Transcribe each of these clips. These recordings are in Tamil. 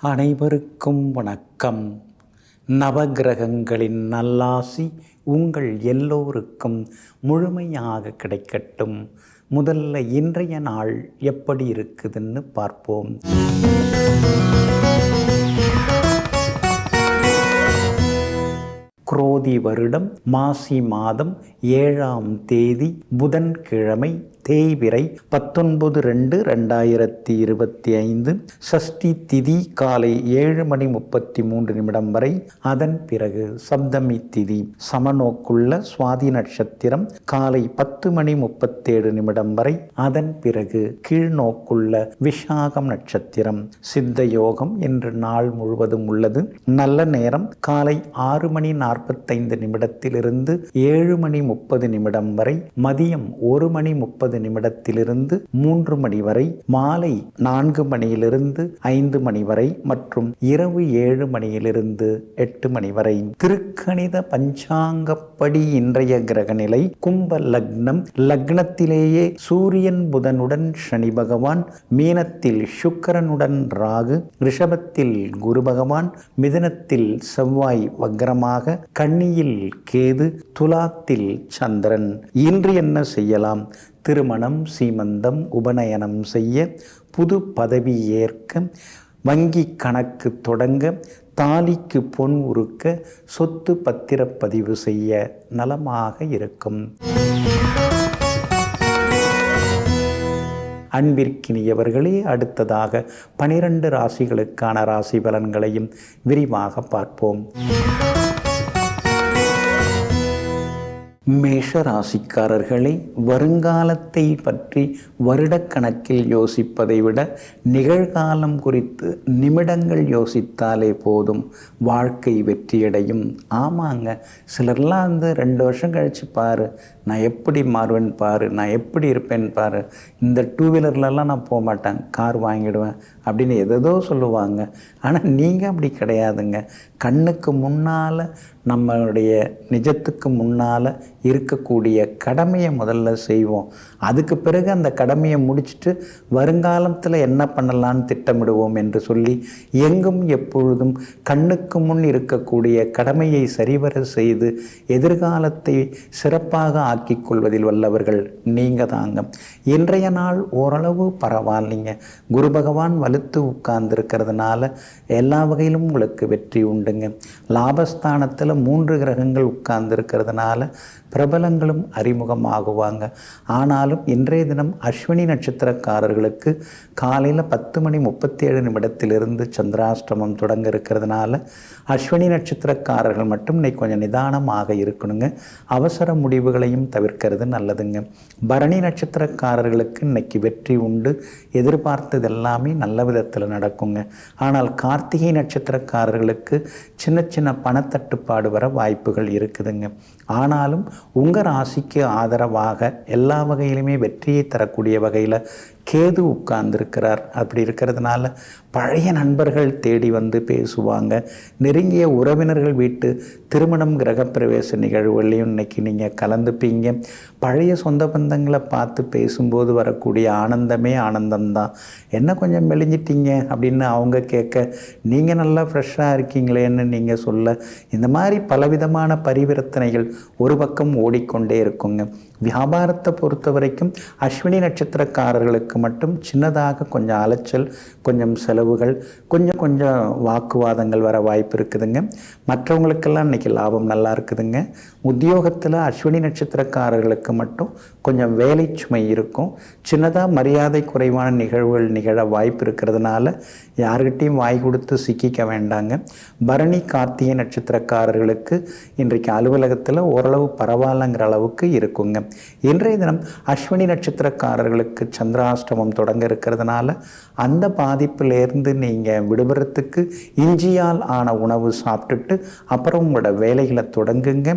அனைவருக்கும் வணக்கம். நவகிரகங்களின் நல்லாசி உங்கள் எல்லோருக்கும் முழுமையாக கிடைக்கட்டும். முதல்ல இன்றைய நாள் எப்படி இருக்குதுன்னு பார்ப்போம். குரோதி வருடம் மாசி மாதம் 7ஆம் தேதி புதன்கிழமை, தேய்பிறை 19/2/2025. சஷ்டி திதி காலை 7:33 வரை. அதன் பிறகு சப்தமி திதி. சமநோக்குள்ள சுவாதி நட்சத்திரம் காலை 10:37 வரை. அதன் பிறகு கீழ்நோக்குள்ள விசாகம் நட்சத்திரம். சித்த யோகம் இன்று நாள் முழுவதும் உள்ளது. நல்ல நேரம் காலை 6:45 7:30 வரை. மதியம் 1:30 3 மணி வரை. மாலை 4 மணியிலிருந்து 5 மணி வரை மற்றும் இரவு 7 மணியிலிருந்து 8 மணி வரை. திருக்கணித பஞ்சாங்கப்படி இன்றைய கிரகநிலை கும்ப லக்னம். லக்னத்திலேயே சூரியன் புதனுடன் சனி பகவான், மீனத்தில் சுக்கிரனுடன் ராகு, ரிஷபத்தில் குரு பகவான், மிதுனத்தில் செவ்வாய் வக்ரமாக, கன்னியில் கேது, துலாத்தில் சந்திரன். இன்று என்ன செய்யலாம்? திருமணம், சீமந்தம், உபநயனம் செய்ய, புது பதவி ஏற்க, வங்கி கணக்கு தொடங்க, தாலிக்கு பொன் உருக்க, சொத்து பத்திரப்பதிவு செய்ய நலமாக இருக்கும். அன்பிற்கினியவர்களே, அடுத்ததாக 12 ராசிகளுக்கான ராசி பலன்களையும் விரிவாக பார்ப்போம். மேஷ ராசிக்காரர்களே, வருங்காலத்தை பற்றி வருடக்கணக்கில் யோசிப்பதை விட நிகழ்காலம் குறித்து நிமிடங்கள் யோசித்தாலே போதும், வாழ்க்கை வெற்றியடையும். ஆமாங்க, சிலர்லாம் 2 வருஷம் கழிச்சு பாரு, நான் எப்படி மாறுவேன் பாரு, நான் எப்படி இருப்பேன் பாரு, இந்த 2 வீலர்லலாம் நான் போக மாட்டேன், கார் வாங்கிடுவேன் அப்படின்னு எதோ சொல்லுவாங்க. ஆனால் நீங்கள் அப்படி கிடையாதுங்க. கண்ணுக்கு முன்னால், நம்மளுடைய நிஜத்துக்கு முன்னால் இருக்கக்கூடிய கடமையை முதல்ல செய்வோம். அதுக்கு பிறகு அந்த கடமையை முடிச்சுட்டு வருங்காலத்தில் என்ன பண்ணலான்னு திட்டமிடுவோம் என்று சொல்லி எங்கும் எப்பொழுதும் கண்ணுக்கு முன் இருக்கக்கூடிய கடமையை சரிவர செய்து எதிர்காலத்தை சிறப்பாக ஆக்கிக் கொள்வதில் வல்லவர்கள் நீங்கள் தாங்க. இன்றைய நாள் ஓரளவு பரவாயில்லைங்க. குரு பகவான் வலுத்து உட்கார்ந்துருக்கிறதுனால எல்லா வகையிலும் உங்களுக்கு வெற்றி உண்டுங்க. லாபஸ்தானத்தில் 3 கிரகங்கள் உட்கார்ந்துருக்கிறதுனால பிரபலங்களும் அறிமுகமாகுவாங்க. ஆனாலும் இன்றைய தினம் அஸ்வினி நட்சத்திரக்காரர்களுக்கு காலையில் 10:37 சந்திராஷ்டமம் தொடங்க இருக்கிறதுனால அஸ்வினி நட்சத்திரக்காரர்கள் மட்டும் இன்னைக்கு கொஞ்சம் நிதானமாக இருக்கணுங்க. அவசர முடிவுகளையும் தவிர்க்கிறது நல்லதுங்க. பரணி நட்சத்திரக்காரர்களுக்கு இன்னைக்கு வெற்றி உண்டு. எதிர்பார்த்தது எல்லாமே நல்ல விதத்தில் நடக்குங்க. ஆனால் கார்த்திகை நட்சத்திரக்காரர்களுக்கு சின்ன சின்ன பணத்தட்டுப்பாடு வர வாய்ப்புகள் இருக்குதுங்க. ஆனாலும் உங்கள் ராசிக்கு ஆதரவாக எல்லா வகையிலுமே வெற்றியை தரக்கூடிய வகையில் கேது உட்கார்ந்துருக்கிறார். அப்படி இருக்கிறதுனால பழைய நண்பர்கள் தேடி வந்து பேசுவாங்க. நெருங்கிய உறவினர்கள் வீட்டு திருமணம், கிரகப்பிரவேச நிகழ்வுகளையும் இன்னைக்கு நீங்கள் கலந்துப்பீங்க. பழைய சொந்த பந்தங்களை பார்த்து பேசும்போது வரக்கூடிய ஆனந்தமே ஆனந்தம்தான். என்ன கொஞ்சம் மெலிஞ்சிட்டீங்க அப்படின்னு அவங்க கேட்க, நீங்கள் நல்லா ஃப்ரெஷ்ஷாக இருக்கீங்களேன்னு நீங்கள் சொல்ல, இந்த மாதிரி பலவிதமான பரிவர்த்தனைகள் ஒரு பக்கம் ஓடிக்கொண்டே இருக்குங்க. வியாபாரத்தை பொறுத்த வரைக்கும் அஸ்வினி நட்சத்திரக்காரர்களுக்கு மட்டும் சின்னதாக கொஞ்சம் அலைச்சல், கொஞ்சம் செலவுகள், கொஞ்சம் வாக்குவாதங்கள் வர வாய்ப்பு இருக்குதுங்க. மற்றவங்களுக்கெல்லாம் இன்றைக்கி லாபம் நல்லா இருக்குதுங்க. உத்தியோகத்தில் அஸ்வினி நட்சத்திரக்காரர்களுக்கு மட்டும் கொஞ்சம் வேலை சுமை இருக்கும். சின்னதாக மரியாதை குறைவான நிகழ்வுகள் நிகழ வாய்ப்பு இருக்கிறதுனால யார்கிட்டையும் வாய் கொடுத்து சிக்கிக்க வேண்டாங்க. பரணி கார்த்திகை நட்சத்திரக்காரர்களுக்கு இன்றைக்கு அலுவலகத்தில் ஓரளவு பரவாயில்லங்கிற அளவுக்கு இருக்குங்க. இன்றைய தினம் அஸ்வினி நட்சத்திரக்காரர்களுக்கு சந்திராஷ்டமம் தொடங்க இருக்கிறதுனால அந்த பாதிப்பிலேருந்து நீங்கள் விடுபடுறதுக்கு இஞ்சியால் ஆன உணவு சாப்பிட்டுட்டு அப்புறம் உங்களோட வேலைகளை தொடங்குங்க.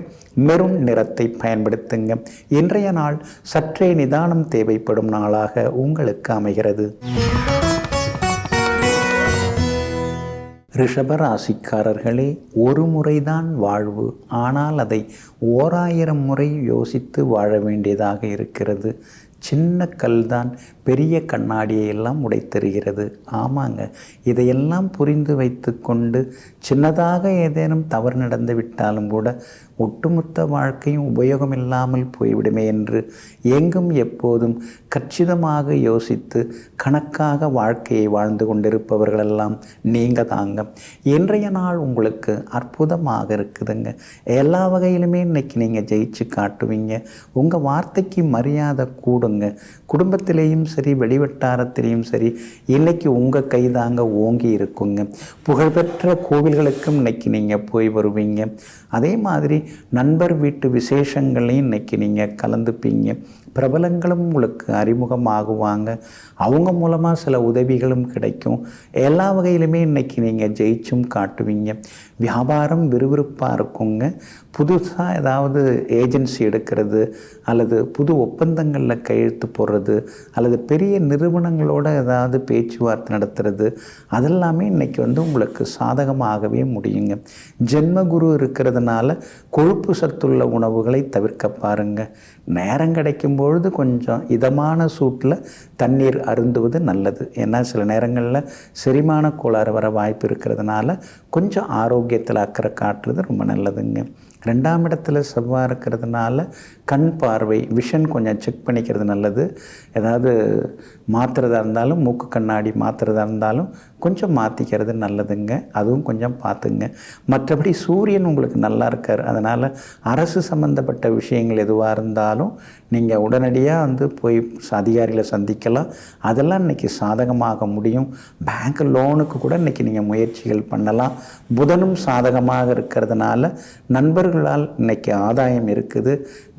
மெரூன் நிறத்தை பயன்படுத்துங்க. இன்றைய நாள் சற்றே நிதானம் தேவைப்படும் நாளாக உங்களுக்கு அமைகிறது. ரிஷபராசிக்காரர்களே, ஒரு முறைதான் வாழ்வு, ஆனால் அதை 1000 முறை யோசித்து வாழ வேண்டியதாக இருக்கிறது. சின்ன கல் தான் பெரிய கண்ணாடியை எல்லாம் உடைத்தெறிகிறது. ஆமாங்க, இதையெல்லாம் புரிந்து வைத்து கொண்டு சின்னதாக ஏதேனும் தவறு நடந்து விட்டாலும் கூட ஒட்டுமொத்த வாழ்க்கையும் உபயோகம் இல்லாமல் போய்விடுமே என்று எங்கும் எப்போதும் கச்சிதமாக யோசித்து கணக்காக வாழ்க்கையை வாழ்ந்து கொண்டிருப்பவர்களெல்லாம் நீங்கள் தாங்க. இன்றைய நாள் உங்களுக்கு அற்புதமாக இருக்குதுங்க. எல்லா வகையிலுமே இன்னைக்கு நீங்கள் ஜெயிச்சு காட்டுவீங்க. உங்கள் வார்த்தைக்கு மரியாதை கூடுங்க. குடும்பத்திலேயும் சரி வெளிவட்டாரத்திலையும் சரி இன்னைக்கு உங்கள் கைதாங்க ஓங்கி இருக்குங்க. புகழ்பெற்ற கோவில்களுக்கும் இன்னைக்கு நீங்கள் போய் வருவீங்க. அதே மாதிரி நண்பர் வீட்டு விசேஷங்களையும் இன்னைக்கு நீங்கள் கலந்துப்பீங்க. பிரபலங்களும் உங்களுக்கு அறிமுகமாகுவாங்க. அவங்க மூலமாக சில உதவிகளும் கிடைக்கும். எல்லா வகையிலுமே இன்னைக்கு நீங்கள் ஜெயிச்சும் காட்டுவீங்க. வியாபாரம் விறுவிறுப்பாக இருக்குங்க. புதுசாக ஏதாவது ஏஜென்சி எடுக்கிறது அல்லது புது ஒப்பந்தங்களில் கையெழுத்து போடுறது அல்லது பெரிய நிறுவனங்களோட ஏதாவது பேச்சுவார்த்தை நடத்துறது அதெல்லாமே இன்றைக்கி உங்களுக்கு சாதகமாகவே முடியுங்க. ஜென்மகுரு இருக்கிறதுனால கொழுப்பு சத்துள்ள உணவுகளை தவிர்க்க பாருங்கள். நேரம் கிடைக்கும் பொழுது கொஞ்சம் இதமான சூட்டில் தண்ணீர் அருந்துவது நல்லது. ஏன்னா சில நேரங்களில் செரிமான கோளாறு வர வாய்ப்பு இருக்கிறதுனால கொஞ்சம் ஆரோக்கியத்தில் அக்கறை காட்டுறது ரொம்ப நல்லதுங்க. 2ஆம் இடத்துல செவ்வாய் இருக்கிறதுனால கண் பார்வை விஷன் கொஞ்சம் செக் பண்ணிக்கிறது நல்லது. ஏதாவது மாற்றுறதா இருந்தாலும் மூக்கு கண்ணாடி மாற்றுறதா இருந்தாலும் கொஞ்சம் மாற்றிக்கிறது நல்லதுங்க. அதுவும் கொஞ்சம் பார்த்துங்க. மற்றபடி சூரியன் உங்களுக்கு நல்லா இருக்கார். அதனால் அரசு சம்மந்தப்பட்ட விஷயங்கள் எதுவாக இருந்தாலும் நீங்கள் உடனடியாக போய் அதிகாரிகளை சந்திக்கலாம். அதெல்லாம் இன்றைக்கி சாதகமாக முடியும். பேங்க் லோனுக்கு கூட இன்றைக்கி நீங்கள் முயற்சிகள் பண்ணலாம். புதனும் சாதகமாக இருக்கிறதுனால நண்பர்களால் இன்றைக்கி ஆதாயம் இருக்குது.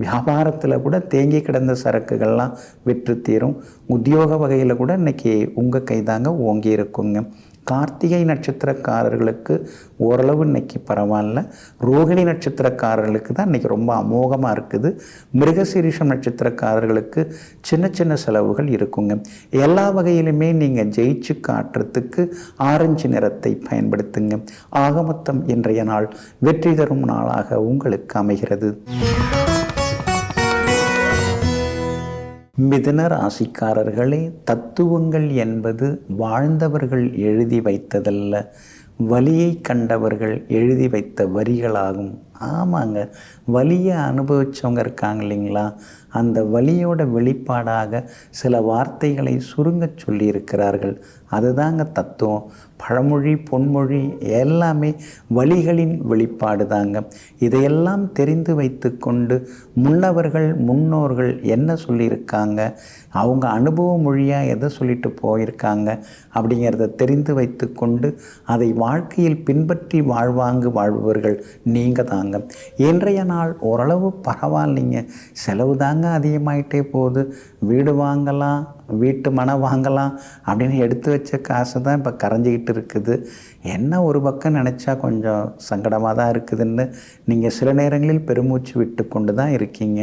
வியாபாரத்தில் கூட தேங்கி கிடந்த சரக்குகள்லாம் விற்று தீரும். உத்தியோக வகையில் கூட இன்றைக்கி உங்கள் கைதாங்க ஓங்கி இருக்குங்க. கார்த்திகை நட்சத்திரக்காரர்களுக்கு ஓரளவு இன்றைக்கி பரவாயில்ல. ரோகிணி நட்சத்திரக்காரர்களுக்கு தான் இன்றைக்கி ரொம்ப அமோகமாக இருக்குது. மிருகசீரிஷம் நட்சத்திரக்காரர்களுக்கு சின்ன சின்ன செலவுகள் இருக்குங்க. எல்லா வகையிலுமே நீங்கள் ஜெயிச்சு காட்டுறதுக்கு ஆரஞ்சு நிறத்தை பயன்படுத்துங்க. ஆக மொத்தம் இன்றைய நாள் வெற்றி தரும் நாளாக உங்களுக்கு அமைகிறது. மிதுன ராசிக்காரர்களே, தத்துவங்கள் என்பது வாழ்ந்தவர்கள் எழுதி வைத்ததல்ல, வலியை கண்டவர்கள் எழுதி வைத்த வரிகளாகும். ஆமாங்க, வலியை அனுபவித்தவங்க இருக்காங்க இல்லைங்களா, அந்த வலியோட வெளிப்பாடாக சில வார்த்தைகளை சுருங்க சொல்லியிருக்கிறார்கள். அதுதாங்க தத்துவம். பழமொழி பொன்மொழி எல்லாமே வலிகளின் வெளிப்பாடு தாங்க. இதையெல்லாம் தெரிந்து வைத்து கொண்டு முன்னோர்கள் என்ன சொல்லியிருக்காங்க, அவங்க அனுபவ மொழியாக எதை சொல்லிட்டு போயிருக்காங்க அப்படிங்கிறத தெரிந்து வைத்து கொண்டு அதை வாழ்க்கையில் பின்பற்றி வாழ்பவர்கள் நீங்கள் தாங்க. இன்றைய நாள் ஓரளவு பரவாயில்லைங்க. செலவு தாங்க அதிகமாயிட்டே போகுது. வீடு வாங்கலாம், வீட்டு மனை வாங்கலாம் அப்படின்னு எடுத்து வச்ச காசு தான் இப்போ கரைஞ்சிக்கிட்டு இருக்குது. என்ன ஒரு பக்கம் நினச்சா கொஞ்சம் சங்கடமாக தான் இருக்குதுன்னு நீங்கள் சில நேரங்களில் பெருமூச்சு விட்டு கொண்டு தான் இருக்கீங்க.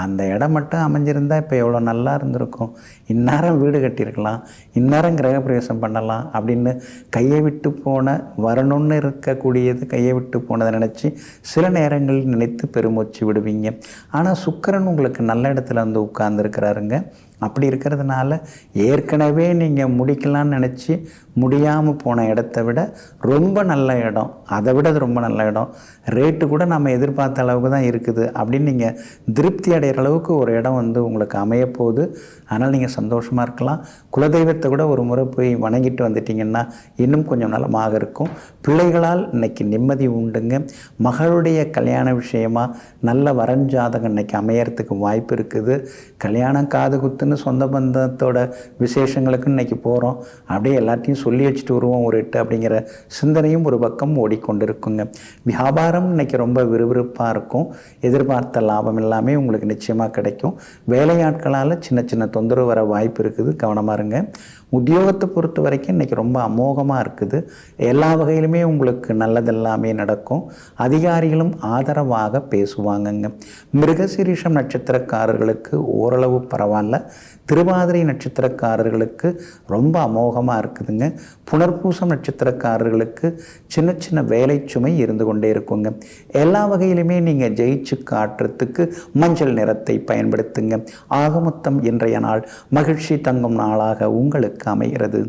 அந்த இடம் மட்டும் அமைஞ்சிருந்தால் இப்போ எவ்வளோ நல்லா இருந்திருக்கும். இந்நேரம் வீடு கட்டியிருக்கலாம், இந்நேரம் கிரகப்பிரவேசம் பண்ணலாம் அப்படின்னு கையை விட்டு போன வரணும்னு இருக்கக்கூடியது கையை விட்டு போனதை நினச்சி சில நேரங்களில் நினைத்து பெருமூச்சு விடுவீங்க. ஆனால் சுக்கிரன் உங்களுக்கு நல்ல இடத்துல உட்கார்ந்துருக்கிறாருங்க. அப்படி இருக்கிறதுனால ஏற்கனவே நீங்கள் முடிக்கலான்னு நினச்சி முடியாமல் போன இடத்த விட ரொம்ப நல்ல இடம், அதை விட அது ரொம்ப நல்ல இடம், ரேட்டு கூட நம்ம எதிர்பார்த்த அளவுக்கு தான் இருக்குது அப்படின்னு நீங்கள் திருப்தி அடைகிற அளவுக்கு ஒரு இடம் உங்களுக்கு அமையப்போகுது. அதனால் நீங்கள் சந்தோஷமாக இருக்கலாம். குலதெய்வத்தை கூட ஒரு முறை போய் வணங்கிட்டு வந்துட்டிங்கன்னா இன்னும் கொஞ்சம் நலமாக இருக்கும். பிள்ளைகளால் இன்றைக்கி நிம்மதி உண்டுங்க. மகளுடைய கல்யாண விஷயமாக நல்ல வரஞ்சாதகம் இன்றைக்கி அமையறதுக்கு வாய்ப்பு இருக்குது. கல்யாணம் காது குத்துன்னு சொந்த பந்தத்தோட விசேஷங்களுக்கு இன்றைக்கி போகிறோம், அப்படியே எல்லாத்தையும் சொல்லி வச்சுட்டு வருவோம் ஒரு 8 அப்படிங்கிற சிந்தனையும் ஒரு பக்கம் ஓடிக்கொண்டிருக்குங்க. வியாபாரம் இன்றைக்கி ரொம்ப விறுவிறுப்பாக இருக்கும். எதிர்பார்த்த லாபம் எல்லாமே உங்களுக்கு நிச்சயமாக கிடைக்கும். வேலையாட்களால் சின்ன சின்ன தொந்தரவு வர வாய்ப்பு இருக்குது, கவனமாக இருங்க. உத்தியோகத்தை பொறுத்த வரைக்கும் இன்றைக்கி ரொம்ப அமோகமாக இருக்குது. எல்லா வகையிலுமே உங்களுக்கு நல்லதெல்லாமே நடக்கும். அதிகாரிகளும் ஆதரவாக பேசுவாங்கங்க. மிருகசீரிஷம் நட்சத்திரக்காரர்களுக்கு ஓரளவு பரவாயில்ல. திருவாதிரை நட்சத்திரக்காரர்களுக்கு ரொம்ப அமோகமாக இருக்குதுங்க. புனர்பூசம் நட்சத்திரக்காரர்களுக்கு சின்ன சின்ன வேலை சுமை இருந்து கொண்டே இருக்குங்க. எல்லா வகையிலுமே நீங்கள் ஜெயிச்சு காட்டுறதுக்கு மஞ்சள் நிறத்தை பயன்படுத்துங்க. ஆக மொத்தம் இன்றைய நாள் மகிழ்ச்சி தங்கும் நாளாக உங்களுக்கு அமைகிறது.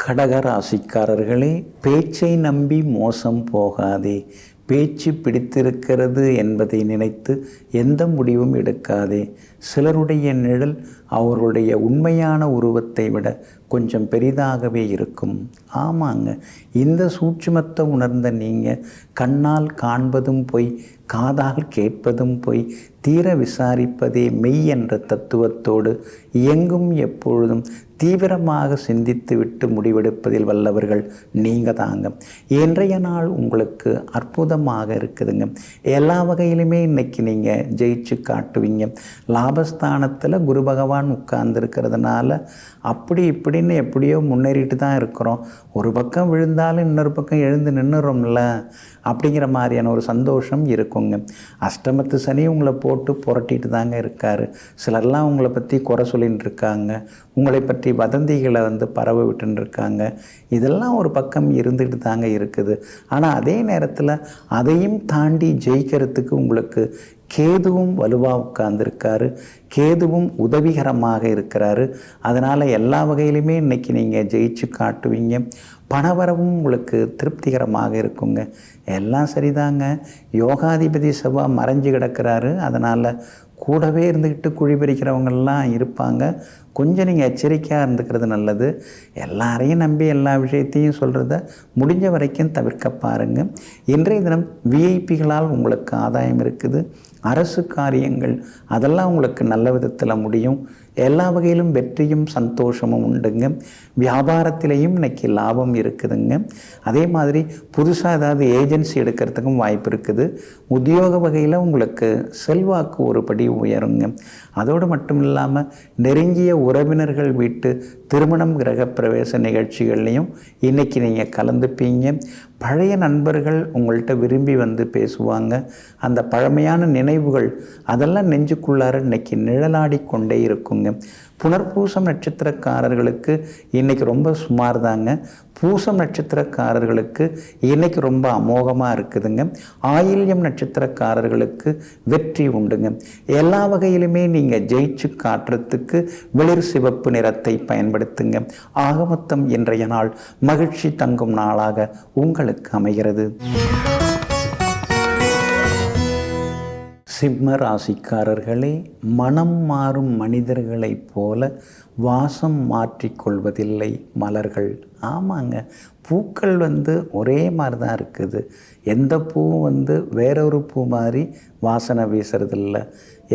கடகராசிக்காரர்களே, பேச்சை நம்பி மோசம் போகாதே. பேச்சு பிடித்திருக்கிறது என்பதை நினைத்து எந்த முடிவும் எடுக்காதே. சிலருடைய நிழல் அவர்களுடைய உண்மையான உருவத்தை விட கொஞ்சம் பெரிதாகவே இருக்கும். ஆமாங்க, இந்த சூட்சுமத்தை உணர்ந்த நீங்கள் கண்ணால் காண்பதும் பொய், காதால் கேட்பதும் பொய், தீர விசாரிப்பதே மெய் என்ற தத்துவத்தோடு எங்கும் எப்பொழுதும் தீவிரமாக சிந்தித்து விட்டு முடிவெடுப்பதில் வல்லவர்கள் நீங்கள் தாங்க. இன்றைய நாள் உங்களுக்கு அற்புதமாக இருக்குதுங்க. எல்லா வகையிலுமே இன்றைக்கி நீங்கள் ஜெயிச்சு காட்டுவீங்க. லாபஸ்தானத்தில் குரு பகவான் உட்கார்ந்துருக்கிறதுனால அப்படி இப்படின்னு எப்படியோ முன்னேறிட்டு தான் இருக்கிறோம். ஒரு பக்கம் விழுந்தாலும் இன்னொரு பக்கம் எழுந்து நின்றுறோம்ல, அப்படிங்கிற மாதிரியான ஒரு சந்தோஷம் இருக்குங்க. அஷ்டமத்து சனி உங்களை போட்டு புரட்டிட்டு தாங்க இருக்கார். சிலர்லாம் உங்களை பற்றி குறை சொல்லின்னு இருக்காங்க, உங்களை பற்றி வதந்திகளை பரவ விட்டுன்னு இருக்காங்க. இதெல்லாம் ஒரு பக்கம் இருந்துகிட்டு தாங்க இருக்குது. ஆனால் அதே நேரத்தில் அதையும் தாண்டி ஜெயிக்கிறதுக்கு உங்களுக்கு கேதுவும் வலுவாக உட்கார்ந்துருக்காரு. கேதுவும் உதவிகரமாக இருக்கிறாரு. அதனால் எல்லா வகையிலுமே இன்றைக்கி நீங்கள் ஜெயிச்சு காட்டுவீங்க. பணவரவும் உங்களுக்கு திருப்திகரமாக இருக்குங்க. எல்லாம் சரிதாங்க. யோகாதிபதி செவ்வாய் மறைஞ்சு கிடக்கிறாரு. அதனால் கூடவே இருந்துக்கிட்டு குழி பறிக்கிறவங்கெல்லாம் இருப்பாங்க. கொஞ்சம் நீங்கள் எச்சரிக்கையாக இருந்துக்கிறது நல்லது. எல்லாரையும் நம்பி எல்லா விஷயத்தையும் சொல்கிறத முடிஞ்ச வரைக்கும் தவிர்க்க பாருங்கள். இன்றைய தினம் விஐபிகளால் உங்களுக்கு ஆதாயம் இருக்குது. அரசு காரியங்கள் அதெல்லாம் உங்களுக்கு நல்ல விதத்தில் முடியும். எல்லா வகையிலும் வெற்றியும் சந்தோஷமும் உண்டுங்க. வியாபாரத்திலையும் இன்னைக்கு லாபம் இருக்குதுங்க. அதே மாதிரி புதுசாக ஏதாவது ஏஜென்சி எடுக்கிறதுக்கும் வாய்ப்பு இருக்குது. உத்தியோக வகையில் உங்களுக்கு செல்வாக்கு ஒரு படி உயருங்க. அதோடு மட்டும் இல்லாமல் நெருங்கிய உறவினர்கள் வீட்டு திருமணம் கிரகப்பிரவேச நிகழ்ச்சிகள்லையும் இன்றைக்கி நீங்கள் கலந்துப்பீங்க. பழைய நண்பர்கள் உங்கள்கிட்ட விரும்பி பேசுவாங்க. அந்த பழமையான நினைவுகள் அதெல்லாம் நெஞ்சுக்குள்ளார இன்னைக்கு நிழலாடி கொண்டே இருக்குங்க. புனர்பூசம் நட்சத்திரக்காரர்களுக்கு இன்றைக்கி ரொம்ப சுமார் தாங்க. பூசம் நட்சத்திரக்காரர்களுக்கு இன்றைக்கி ரொம்ப அமோகமாக இருக்குதுங்க. ஆயில்யம் நட்சத்திரக்காரர்களுக்கு வெற்றி உண்டுங்க. எல்லா வகையிலுமே நீங்கள் ஜெயிச்சு காட்டுறதுக்கு வெளிர் சிவப்பு நிறத்தை பயன்படுத்துங்க. ஆக மொத்தம் இன்றைய நாள் மகிழ்ச்சி தங்கும் நாளாக உங்களுக்கு அமைகிறது. சிம்ம ராசிக்காரர்களே, மனம் மாறும் மனிதர்களைப் போல வாசம் மாற்றிக்கொள்வதில்லை மலர்கள். ஆமாங்க, பூக்கள் ஒரே மாதிரி தான் இருக்குது. எந்த பூவும் வேறொரு பூ மாதிரி வாசனை வீசுறதில்லை.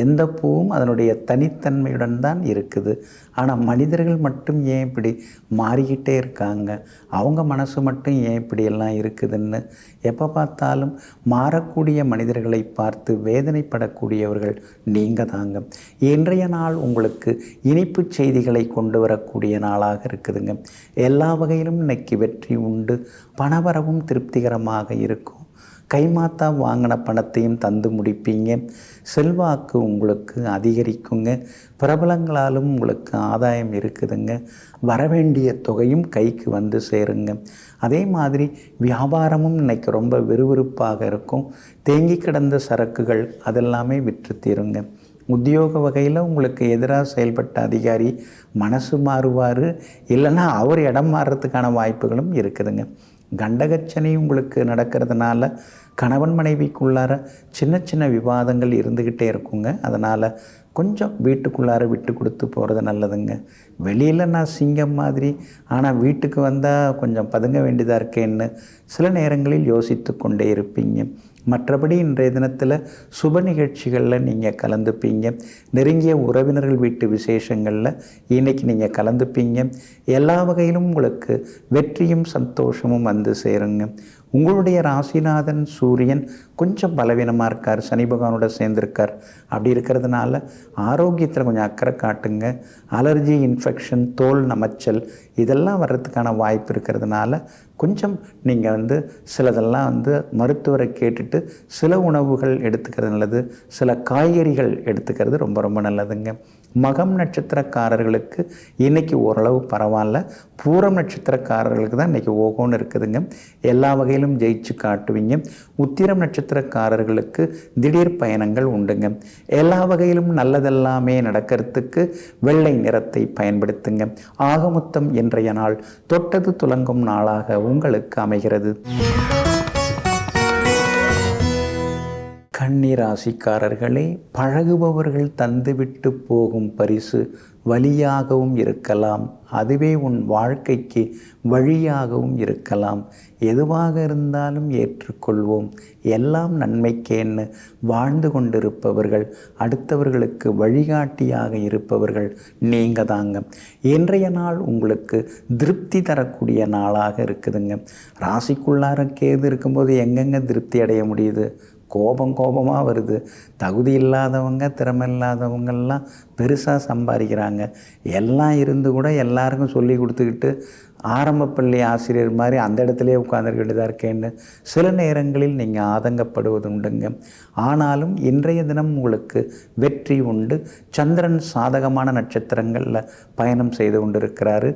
எந்த பூவும் அதனுடைய தனித்தன்மையுடன் தான் இருக்குது. ஆனால் மனிதர்கள் மட்டும் ஏன் இப்படி மாறிக்கிட்டே இருக்காங்க? அவங்க மனசு மட்டும் ஏன் இப்படியெல்லாம் இருக்குதுன்னு எப்போ பார்த்தாலும் மாறக்கூடிய மனிதர்களை பார்த்து வேதனைப்படக்கூடியவர்கள் நீங்கள் தாங்க. இன்றைய நாள் உங்களுக்கு இனிப்பு செய்திகளை கொண்டு வரக்கூடிய நாளாக இருக்குதுங்க. எல்லா வகையிலும் இன்னைக்கு வெற்றி உண்டு. பணவரவும் திருப்திகரமாக இருக்கும். கைமாத்தா வாங்கின பணத்தையும் தந்து முடிப்பீங்க. செல்வாக்கு உங்களுக்கு அதிகரிக்குங்க. பிரபலங்களாலும் உங்களுக்கு ஆதாயம் இருக்குதுங்க. வரவேண்டிய தொகையும் கைக்கு சேருங்க. அதே மாதிரி வியாபாரமும் இன்னைக்கு ரொம்ப விறுவிறுப்பாக இருக்கும். தேங்கி கிடந்த சரக்குகள் அதெல்லாமே விற்று தீருங்க. உத்தியோக வகையில் உங்களுக்கு எதிராக செயல்பட்ட அதிகாரி மனசு மாறுவார், இல்லைன்னா அவர் இடம் மாறுறதுக்கான வாய்ப்புகளும் இருக்குதுங்க. கண்டகச்சனை உங்களுக்கு நடக்கிறதுனால கணவன் மனைவிக்குள்ளார சின்ன சின்ன விவாதங்கள் இருந்துக்கிட்டே இருக்குங்க. அதனால் கொஞ்சம் வீட்டுக்குள்ளார விட்டு கொடுத்து போகிறது நல்லதுங்க. வெளியில் நான் சிங்கம் மாதிரி, ஆனால் வீட்டுக்கு வந்தால் கொஞ்சம் பதுங்க வேண்டியதாக இருக்கேன்னு சில நேரங்களில் யோசித்து கொண்டே இருப்பீங்க. மற்றபடி இன்றைய தினத்தில் சுப நிகழ்ச்சிகளில் நீங்கள் கலந்துப்பீங்க. நெருங்கிய உறவினர்கள் வீட்டு விசேஷங்களில் இன்றைக்கி நீங்கள் கலந்துப்பீங்க. எல்லா வகையிலும் உங்களுக்கு வெற்றியும் சந்தோஷமும் சேருங்க. உங்களுடைய ராசிநாதன் சூரியன் கொஞ்சம் பலவீனமாக இருக்கார், சனி பகவானோட சேர்ந்துருக்கார். அப்படி இருக்கிறதுனால ஆரோக்கியத்தில் கொஞ்சம் அக்கறை காட்டுங்க. அலர்ஜி, இன்ஃபெக்ஷன், தோல் நமைச்சல் இதெல்லாம் வர்றதுக்கான வாய்ப்பு இருக்கிறதுனால கொஞ்சம் நீங்கள் சிலதெல்லாம் மருத்துவரை கேட்டுட்டு சில உணவுகள் எடுத்துக்கிறது நல்லது, சில காய்கறிகள் எடுத்துக்கிறது ரொம்ப ரொம்ப நல்லதுங்க. மகம் நட்சத்திரக்காரர்களுக்கு இன்றைக்கி ஓரளவு பரவாயில்ல. பூரம் நட்சத்திரக்காரர்களுக்கு தான் இன்றைக்கி ஓகோன்னு இருக்குதுங்க. எல்லா வகையிலும் ஜெயிச்சு காட்டுவீங்க. உத்திரம் நட்சத்திரக்காரர்களுக்கு திடீர் பயணங்கள் உண்டுங்க. எல்லா வகையிலும் நல்லதெல்லாமே நடக்கிறதுக்கு வெள்ளை நிறத்தை பயன்படுத்துங்க. ஆகமொத்தம் இன்றைய நாள் தொட்டது துலங்கும் நாளாக உங்களுக்கு அமைகிறது. கன்னி ராசிக்காரர்களே, பழகுபவர்கள் தந்துவிட்டு போகும் பரிசு வழியாகவும் இருக்கலாம், அதுவே உன் வாழ்க்கைக்கு வழியாகவும் இருக்கலாம். எதுவாக இருந்தாலும் ஏற்றுக்கொள்வோம், எல்லாம் நன்மைக்கேன்னு வாழ்ந்து கொண்டிருப்பவர்கள், அடுத்தவர்களுக்கு வழிகாட்டியாக இருப்பவர்கள் நீங்கள் தாங்க. இன்றைய நாள் உங்களுக்கு திருப்தி தரக்கூடிய நாளாக இருக்குதுங்க. ராசிக்குள்ளார கேது இருக்கும்போது எங்கெங்கே திருப்தி அடைய முடியுது? கோபமாக வருது. தகுதி இல்லாதவங்க, திறமை இல்லாதவங்கெல்லாம் பெருசாக சம்பாதிக்கிறாங்க. எல்லாம் இருந்து கூட எல்லாருக்கும் சொல்லி கொடுத்துக்கிட்டு ஆரம்ப பள்ளி ஆசிரியர் மாதிரி அந்த இடத்துலையே உட்கார்ந்துருக்க வேண்டியதாக இருக்கேன்னு சில நேரங்களில் நீங்கள் ஆதங்கப்படுவது உண்டுங்க. ஆனாலும் இன்றைய தினம் உங்களுக்கு வெற்றி உண்டு. சந்திரன் சாதகமான நட்சத்திரங்களில் பயணம் செய்து கொண்டு இருக்கிறாரு.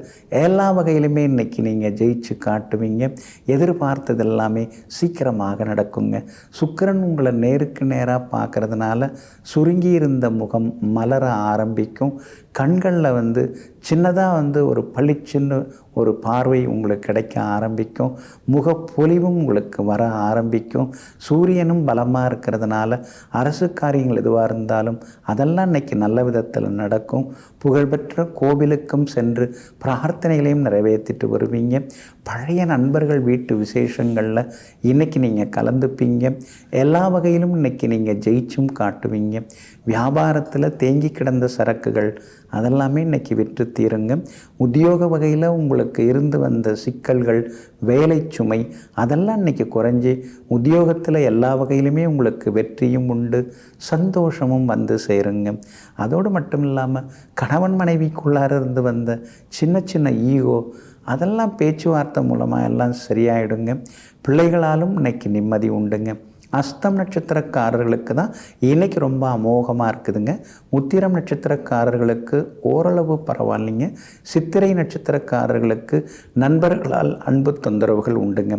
எல்லா வகையிலுமே இன்றைக்கி நீங்கள் ஜெயிச்சு காட்டுவீங்க. எதிர்பார்த்தது எல்லாமே சீக்கிரமாக நடக்குங்க. சுக்கிரன் உங்களை நேருக்கு நேராக பார்க்கறதுனால சுருங்கி இருந்த முகம் மலர ஆரம்பிக்கும். கண்களில் சின்னதாக ஒரு பளிச்சின்னு ஒரு பார்வை உங்களுக்கு கிடைக்க ஆரம்பிக்கும். முகப்பொலிவும் உங்களுக்கு வர ஆரம்பிக்கும். சூரியனும் பலமாக இருக்கிறதுனால அரசு காரியங்கள் எதுவாக இருந்தாலும் அதெல்லாம் இன்றைக்கி நல்ல விதத்தில் நடக்கும். புகழ்பெற்ற கோவிலுக்கும் சென்று பிரார்த்தனைகளையும் நிறைவேற்றிட்டு வருவீங்க. பழைய நண்பர்கள் வீட்டு விசேஷங்களில் இன்றைக்கி நீங்கள் கலந்துப்பீங்க. எல்லா வகையிலும் இன்றைக்கி நீங்கள் ஜெயிச்சும் காட்டுவீங்க. வியாபாரத்தில் தேங்கி கிடந்த சரக்குகள் அதெல்லாமே இன்றைக்கி விற்று தீருங்க. உத்தியோக வகையில் உங்களுக்கு இருந்து வந்த சிக்கல்கள், வேலை சுமை அதெல்லாம் இன்றைக்கி குறைஞ்சி உத்தியோகத்தில் எல்லா வகையிலுமே உங்களுக்கு வெற்றியும் உண்டு, சந்தோஷமும் சேருங்க. அதோடு மட்டும் இல்லாமல் கணவன் மனைவிக்குள்ளார இருந்து வந்த சின்ன சின்ன ஈகோ அதெல்லாம் பேச்சுவார்த்தை மூலமாக எல்லாம் சரியாயிடுங்க. பிள்ளைகளாலும் இன்றைக்கி நிம்மதி உண்டுங்க. அஸ்தம் நட்சத்திரக்காரர்களுக்கு தான் இன்றைக்கி ரொம்ப அமோகமாக இருக்குதுங்க. உத்திரம் நட்சத்திரக்காரர்களுக்கு ஓரளவு பரவாயில்லைங்க. சித்திரை நட்சத்திரக்காரர்களுக்கு நண்பர்களால் அன்பு தொந்தரவுகள் உண்டுங்க.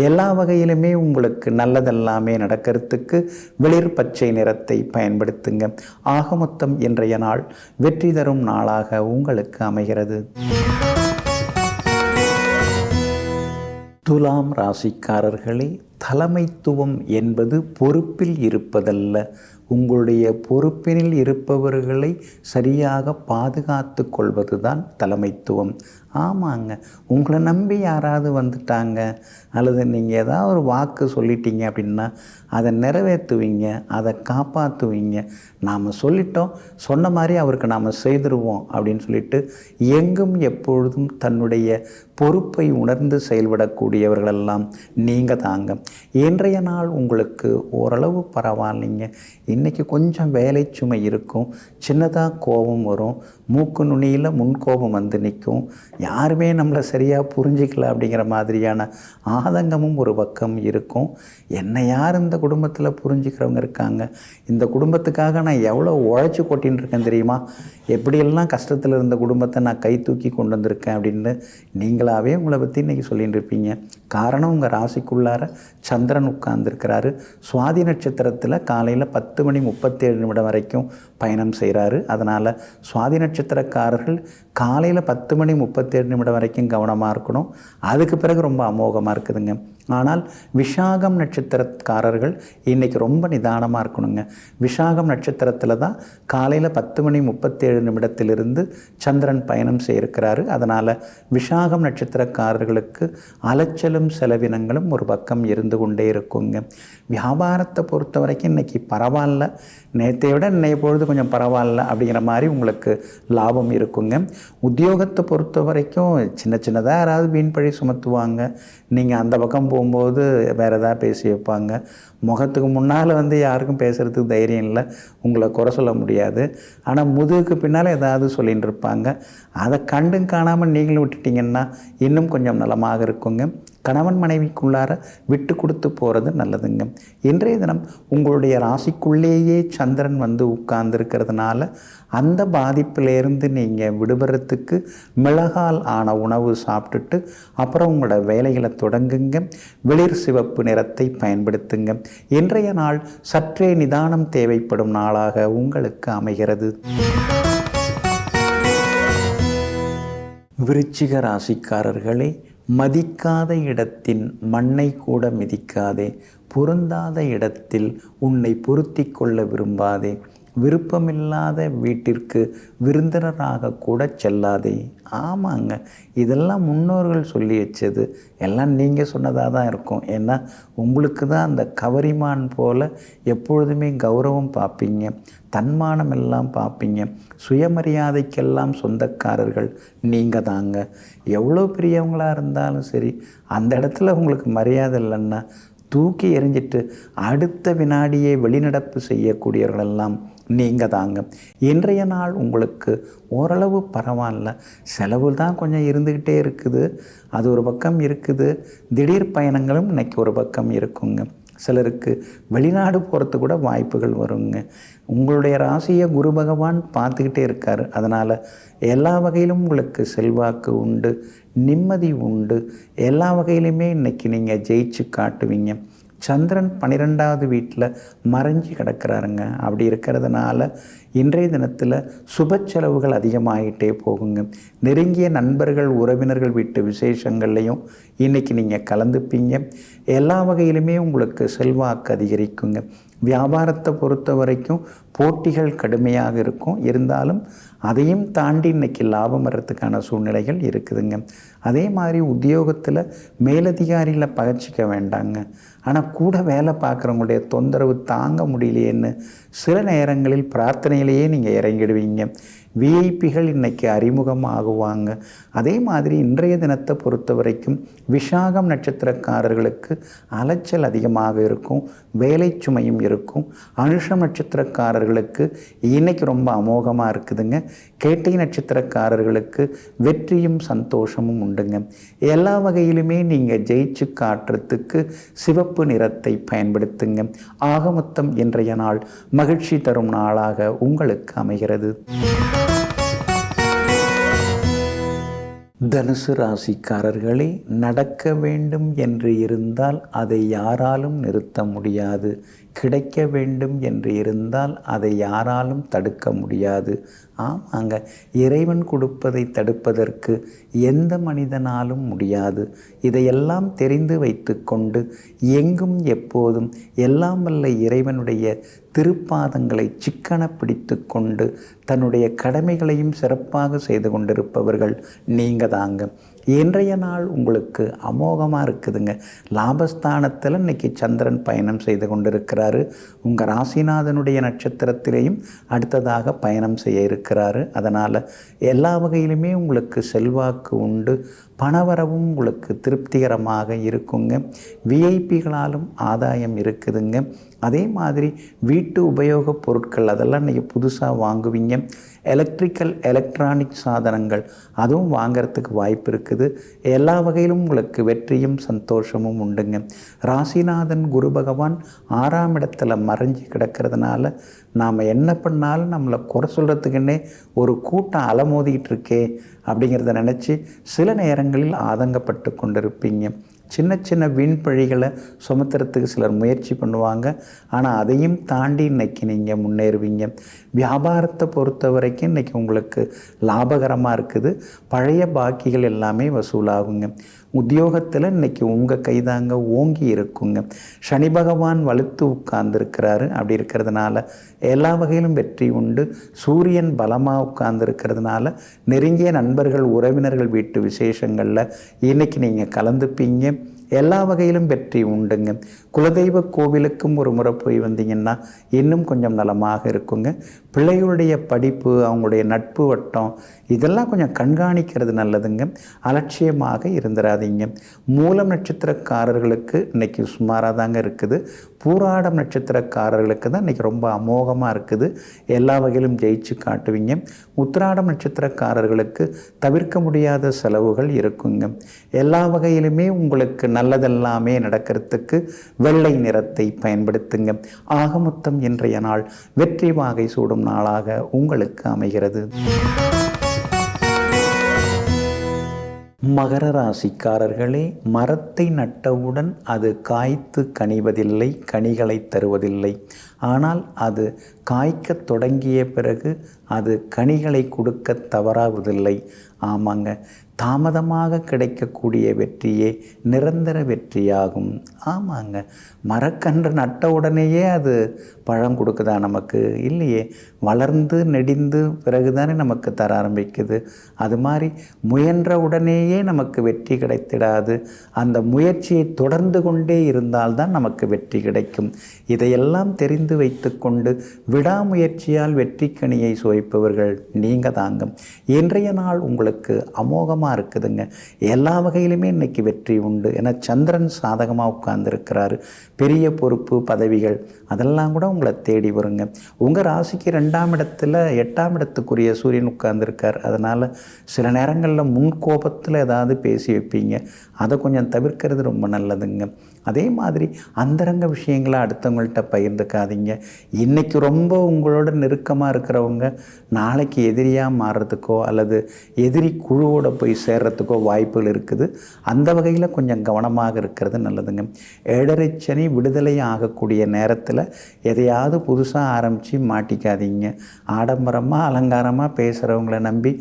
எல்லா வகையிலுமே உங்களுக்கு நல்லதெல்லாமே நடக்கிறதுக்கு வெளிர் பச்சை நிறத்தை பயன்படுத்துங்க. ஆக மொத்தம் இன்றைய நாள் வெற்றி தரும் நாளாக உங்களுக்கு அமைகிறது. துலாம் ராசிக்காரர்களே, தலைமைத்துவம் என்பது பொறுப்பில் இருப்பதல்ல, உங்களுடைய பொறுப்பினில் இருப்பவர்களை சரியாக பாதுகாத்து கொள்வது தான் தலைமைத்துவம். ஆமாங்க, உங்களை நம்பி யாராவது வந்துட்டாங்க அல்லது நீங்கள் ஏதாவது ஒரு வாக்கு சொல்லிட்டீங்க அப்படின்னா அதை நிறைவேற்றுவீங்க, அதை காப்பாற்றுவீங்க. நாம் சொல்லிட்டோம், சொன்ன மாதிரி அவருக்கு நாம் செய்திருவோம் அப்படின்னு சொல்லிட்டு எங்கும் எப்பொழுதும் தன்னுடைய பொறுப்பை உணர்ந்து செயல்படக்கூடியவர்களெல்லாம் நீங்கள் தாங்க. இன்றைய நாள் உங்களுக்கு ஓரளவு பரவாயில்லைங்க. இன்றைக்கி கொஞ்சம் வேலை சுமை இருக்கும், சின்னதாக கோபம் வரும், மூக்கு நுனியில் முன்கோபம் நிற்கும். யாருமே நம்மளை சரியாக புரிஞ்சிக்கல அப்படிங்கிற மாதிரியான ஆதங்கமும் ஒரு பக்கம் இருக்கும். என்னை யார் இந்த குடும்பத்தில் புரிஞ்சுக்கிறவங்க இருக்காங்க, இந்த குடும்பத்துக்காக நான் எவ்வளோ உழைச்சி கொட்டின்னு இருக்கேன் தெரியுமா, எப்படியெல்லாம் கஷ்டத்தில் இருந்த குடும்பத்தை நான் கை தூக்கி கொண்டு வந்திருக்கேன் அப்படின்னு நீங்களாகவே உங்களை பற்றி இன்றைக்கி சொல்லிட்டு இருப்பீங்க. காரணம் உங்கள் ராசிக்குள்ளார சந்திரன் உட்கார்ந்துருக்கிறாரு. சுவாதி நட்சத்திரத்தில் காலையில் 10:37 வரைக்கும் பயணம் செய்கிறாரு. அதனால் சுவாதி நட்சத்திரக்காரர்கள் காலையில் 10:37 வரைக்கும் கவனமாக இருக்கணும். அதுக்கு பிறகு ரொம்ப அமோகமாக இருக்குதுங்க. ஆனால் விஷாகம் நட்சத்திரக்காரர்கள் இன்றைக்கி ரொம்ப நிதானமாக இருக்கணுங்க. விஷாகம் நட்சத்திரத்தில் தான் காலையில் 10:37 சந்திரன் பயணம் செய்திருக்கிறாரு. அதனால் விஷாகம் நட்சத்திரக்காரர்களுக்கு அலைச்சலும் செலவினங்களும் ஒரு பக்கம் இருந்து கொண்டே இருக்குங்க. வியாபாரத்தை பொறுத்த வரைக்கும் இன்றைக்கி பரவாயில்ல, நேற்றை விட இன்னைய பொழுது கொஞ்சம் பரவாயில்ல அப்படிங்கிற மாதிரி உங்களுக்கு லாபம் இருக்குங்க. உத்தியோகத்தை பொறுத்த வரைக்கும் சின்னதாக யாராவது வீண்பழி சுமத்துவாங்க, நீங்கள் அந்த பக்கம் போகும்போது வேறு எதாவது பேசி வைப்பாங்க. முகத்துக்கு முன்னால் யாருக்கும் பேசுகிறதுக்கு தைரியம் இல்லை, உங்களை குறை சொல்ல முடியாது. ஆனால் முதுகுக்கு பின்னால் ஏதாவது சொல்லிகிட்டு இருப்பாங்க. அதை கண்டும் காணாமல் நீங்களும் விட்டுட்டிங்கன்னா இன்னும் கொஞ்சம் நலமாக இருக்குங்க. கணவன் மனைவிக்குள்ளார விட்டு கொடுத்து போகிறது நல்லதுங்க. இன்றைய தினம் உங்களுடைய ராசிக்குள்ளேயே சந்திரன் உட்கார்ந்துருக்கிறதுனால அந்த பாதிப்பிலேருந்து நீங்கள் விடுபடுறதுக்கு மிளகால் ஆன உணவு சாப்பிட்டுட்டு அப்புறம் உங்களோட வேலைகளை தொடங்குங்க. வெளிர் சிவப்பு நிறத்தை பயன்படுத்துங்க. இன்றைய நாள் சற்றே நிதானம் தேவைப்படும் நாளாக உங்களுக்கு அமைகிறது. விருச்சிக ராசிக்காரர்களே, மதிக்காத இடத்தின் மண்ணை கூட மிதிக்காதே, பொருந்தாத இடத்தில் உன்னை பொருத்தி கொள்ள விரும்பாதே, விருப்பமில்லாத வீட்டிற்கு விருந்தினராக கூட செல்லாதே. ஆமாங்க, இதெல்லாம் முன்னோர்கள் சொல்லி வச்சது, எல்லாம் நீங்கள் சொன்னதாக தான் இருக்கும். ஏன்னா உங்களுக்கு தான் அந்த கவரிமான் போல் எப்பொழுதுமே கௌரவம் பார்ப்பீங்க, தன்மானம் எல்லாம் பார்ப்பீங்க. சுயமரியாதைக்கெல்லாம் சொந்தக்காரர்கள் நீங்கள் தாங்க. எவ்வளோ பெரியவங்களாக இருந்தாலும் சரி, அந்த இடத்துல உங்களுக்கு மரியாதை இல்லைன்னா தூக்கி எறிஞ்சிட்டு அடுத்த வினாடியே வெளிநடப்பு செய்யக்கூடியவர்களெல்லாம் நீங்கள் தாங்க. இன்றைய நாள் உங்களுக்கு ஓரளவு பரவாயில்ல. செலவு தான் கொஞ்சம் இருந்துக்கிட்டே இருக்குது, அது ஒரு பக்கம் இருக்குது. திடீர் பயணங்களும் இன்றைக்கி ஒரு பக்கம் இருக்குங்க. சிலருக்கு வெளிநாடு போகிறதுக்கு கூட வாய்ப்புகள் வருங்க. உங்களுடைய ராசியை குரு பகவான் பார்த்துக்கிட்டே இருக்கார். அதனால் எல்லா வகையிலும் உங்களுக்கு செல்வாக்கு உண்டு, நிம்மதி உண்டு. எல்லா வகையிலுமே இன்றைக்கி நீங்கள் ஜெயிச்சு காட்டுவீங்க. சந்திரன் 12வது வீட்டில் மறைஞ்சி கிடக்கிறாருங்க. அப்படி இருக்கிறதுனால இன்றைய தினத்தில் சுப செலவுகள் அதிகமாகிட்டே போகுங்க. நெருங்கிய நண்பர்கள் உறவினர்கள் வீட்டு விசேஷங்கள்லையும் இன்றைக்கி நீங்கள் கலந்துப்பீங்க. எல்லா வகையிலுமே உங்களுக்கு செல்வாக்கு அதிகரிக்குங்க. வியாபாரத்தை பொறுத்த வரைக்கும் போட்டிகள் கடுமையாக இருக்கும். இருந்தாலும் அதையும் தாண்டி இன்றைக்கி லாபம் வர்றதுக்கான சூழ்நிலைகள் இருக்குதுங்க. அதே மாதிரி உத்தியோகத்தில் மேலதிகாரிகளை பகச்சிக்க வேண்டாங்க. ஆனால் கூட வேலை பார்க்குறவங்களுடைய தொந்தரவு தாங்க முடியலையேன்னு சில நேரங்களில் பிரார்த்தனையிலேயே நீங்கள் இறங்கிடுவீங்க. விஐபிகள் இன்றைக்கி அறிமுகமாகுவாங்க. அதே மாதிரி இன்றைய தினத்தை பொறுத்த வரைக்கும் விசாகம் நட்சத்திரக்காரர்களுக்கு அலைச்சல் அதிகமாக இருக்கும், வேலை சுமையும் இருக்கும். அனுஷம் நட்சத்திரக்காரர்களுக்கு இன்றைக்கி ரொம்ப அமோகமாக இருக்குதுங்க. கேட்டை நட்சத்திரக்காரர்களுக்கு வெற்றியும் சந்தோஷமும் உண்டுங்க. எல்லா வகையிலுமே நீங்கள் ஜெயிச்சு காட்டுறதுக்கு சிவப்பு நிறத்தை பயன்படுத்துங்க. ஆக மொத்தம் இன்றைய நாள் மகிழ்ச்சி தரும் நாளாக உங்களுக்கு அமைகிறது. தனுசு ராசிக்காரர்களே, நடக்க வேண்டும் என்று இருந்தால் அதை யாராலும் நிறுத்த முடியாது. கிடைக்க வேண்டும் என்று இருந்தால் அதை யாராலும் தடுக்க முடியாது. ஆமாங்க, இறைவன் கொடுப்பதை தடுப்பதற்கு எந்த மனிதனாலும் முடியாது. இதையெல்லாம் தெரிந்து வைத்து கொண்டு எங்கும் எப்போதும் எல்லாம் வல்ல இறைவனுடைய திருப்பாதங்களை சிக்கன பிடித்து கொண்டு தன்னுடைய கடமைகளையும் சிறப்பாக செய்து கொண்டிருப்பவர்கள் நீங்கள் தாங்க. இன்றைய நாள் உங்களுக்கு அமோகமாக இருக்குதுங்க. லாபஸ்தானத்தில் இன்றைக்கி சந்திரன் பயணம் செய்து கொண்டிருக்கிறாரு. உங்கள் ராசிநாதனுடைய நட்சத்திரத்திலேயும் அடுத்ததாக பயணம் செய்ய இருக்கிறாரு. அதனால் எல்லா வகையிலுமே உங்களுக்கு செல்வாக்கு உண்டு, பணவரவும் உங்களுக்கு திருப்திகரமாக இருக்குங்க. விஐபிகளாலும் ஆதாயம் இருக்குதுங்க. அதே மாதிரி வீட்டு உபயோகப் பொருட்கள் அதெல்லாம் இன்றைக்கி புதுசாக வாங்குவீங்க. எலக்ட்ரானிக் சாதனங்கள் அதுவும் வாங்கிறதுக்கு வாய்ப்பு இருக்குது. எல்லா வகையிலும் உங்களுக்கு வெற்றியும் சந்தோஷமும் உண்டுங்க. ராசிநாதன் குரு பகவான் 6ஆம் இடத்துல மறைஞ்சி கிடக்கிறதுனால நாம் என்ன பண்ணாலும் நம்மளை குறை சொல்கிறதுக்குன்னே ஒரு கூட்டம் அலமோதிக்கிட்டு இருக்கே அப்படிங்கிறத நினச்சி சில நேரங்களில் ஆதங்கப்பட்டு கொண்டிருப்பீங்க. சின்ன சின்ன வீண்பழிகளை சுமத்துறதுக்கு சிலர் முயற்சி பண்ணுவாங்க. ஆனால் அதையும் தாண்டி இன்றைக்கி நீங்கள் முன்னேறுவீங்க. வியாபாரத்தை பொறுத்த வரைக்கும் இன்றைக்கி உங்களுக்கு லாபகரமாக இருக்குது. பழைய பாக்கிகள் எல்லாமே வசூலாகுங்க. உத்தியோகத்தில் இன்றைக்கி உங்கள் கைதாங்க ஓங்கி இருக்குங்க. சனி பகவான் வலுத்து உட்கார்ந்துருக்கிறாரு. அப்படி இருக்கிறதுனால எல்லா வகையிலும் வெற்றி உண்டு. சூரியன் பலமாக உட்கார்ந்துருக்கிறதுனால நெருங்கிய நண்பர்கள் உறவினர்கள் வீட்டு விசேஷங்களில் இன்றைக்கி நீங்கள் கலந்துப்பீங்க. எல்லா வகையிலும் வெற்றி உண்டுங்க. குலதெய்வ கோவிலுக்கும் ஒரு முறை போய் வந்தீங்கன்னா இன்னும் கொஞ்சம் நலமாக இருக்குங்க. பிள்ளைகளுடைய படிப்பு, அவங்களுடைய நட்பு வட்டம் இதெல்லாம் கொஞ்சம் கண்காணிக்கிறது நல்லதுங்க. அலட்சியமாக இருந்துடாதீங்க. மூலம் நட்சத்திரக்காரர்களுக்கு இன்றைக்கி சுமாராக தாங்க இருக்குது. பூராடம் நட்சத்திரக்காரர்களுக்கு தான் இன்றைக்கி ரொம்ப அமோகமாக இருக்குது. எல்லா வகையிலும் ஜெயிச்சு காட்டுவீங்க. உத்திராடம் நட்சத்திரக்காரர்களுக்கு தவிர்க்க முடியாத செலவுகள் இருக்குங்க. எல்லா வகையிலுமே உங்களுக்கு நல்லதெல்லாமே நடக்கிறதுக்கு வெள்ளை நிறத்தை பயன்படுத்துங்க. ஆக மொத்தம் இன்றைய நாள் வெற்றி வாகை சூடும் நாளாக உங்களுக்கு அமைகிறது. மகர ராசிக்காரர்களே, மரத்தை நட்டவுடன் அது காய்த்து கனிவதில்லை, கனிகளை தருவதில்லை. ஆனால் அது காய்க்க தொடங்கிய பிறகு அது கனிகளை கொடுக்க தவறாவதில்லை. ஆமாங்க, தாமதமாக கிடைக்கக்கூடிய வெற்றியே நிரந்தர வெற்றியாகும். ஆமாங்க, மரக்கன்று நட்ட உடனேயே அது பழம் கொடுக்குதா நமக்கு? இல்லையே, வளர்ந்து நெடிந்து பிறகுதானே நமக்கு தர ஆரம்பிக்குது. அது மாதிரி முயன்ற உடனேயே நமக்கு வெற்றி கிடைத்திடாது. அந்த முயற்சியை தொடர்ந்து கொண்டே இருந்தால்தான் நமக்கு வெற்றி கிடைக்கும். இதையெல்லாம் தெரிந்து வைத்து கொண்டு விடாமுயற்சியால் வெற்றிக்கனியை சுவைப்பவர்கள் நீங்கள் தாங்க. இன்றைய நாள் உங்களுக்கு அமோகமாக இருக்குதுங்க. எல்லா வகையிலுமே இன்னைக்கு வெற்றி உண்டு. ஏன்னா சந்திரன் சாதகமாக உட்கார்ந்துருக்கிறாரு. பெரிய பொறுப்பு, பதவிகள் அதெல்லாம் கூட உங்களை தேடி வருங்க. உங்கள் ராசிக்கு 2ஆம் இடத்துல 8ஆம் இடத்துக்குரிய சூரியன் உட்கார்ந்துருக்கார். அதனால் சில நேரங்களில் முன்கோபத்தில் ஏதாவது பேசி வைப்பீங்க. அதை கொஞ்சம் தவிர்க்கிறது ரொம்ப நல்லதுங்க. அதே மாதிரி அந்தரங்க விஷயங்களை அடுத்தவங்கள்ட்ட பகிர்ந்துக்காதீங்க. இன்றைக்கி ரொம்ப உங்களோட நெருக்கமாக இருக்கிறவங்க நாளைக்கு எதிரியாக மாறுறதுக்கோ அல்லது எதிரி குழுவோட போய் சேர்றதுக்கோ வாய்ப்புகள் இருக்குது. அந்த வகையில் கொஞ்சம் கவனமாக இருக்கிறது நல்லதுங்க. 7.5 சனி விடுதலை ஆகக்கூடிய நேரத்தில் எதையாவது புதுசாக ஆரம்பித்து மாட்டிக்காதீங்க. ஆடம்பரமாக அலங்காரமாக பேசுகிறவங்கள நம்பி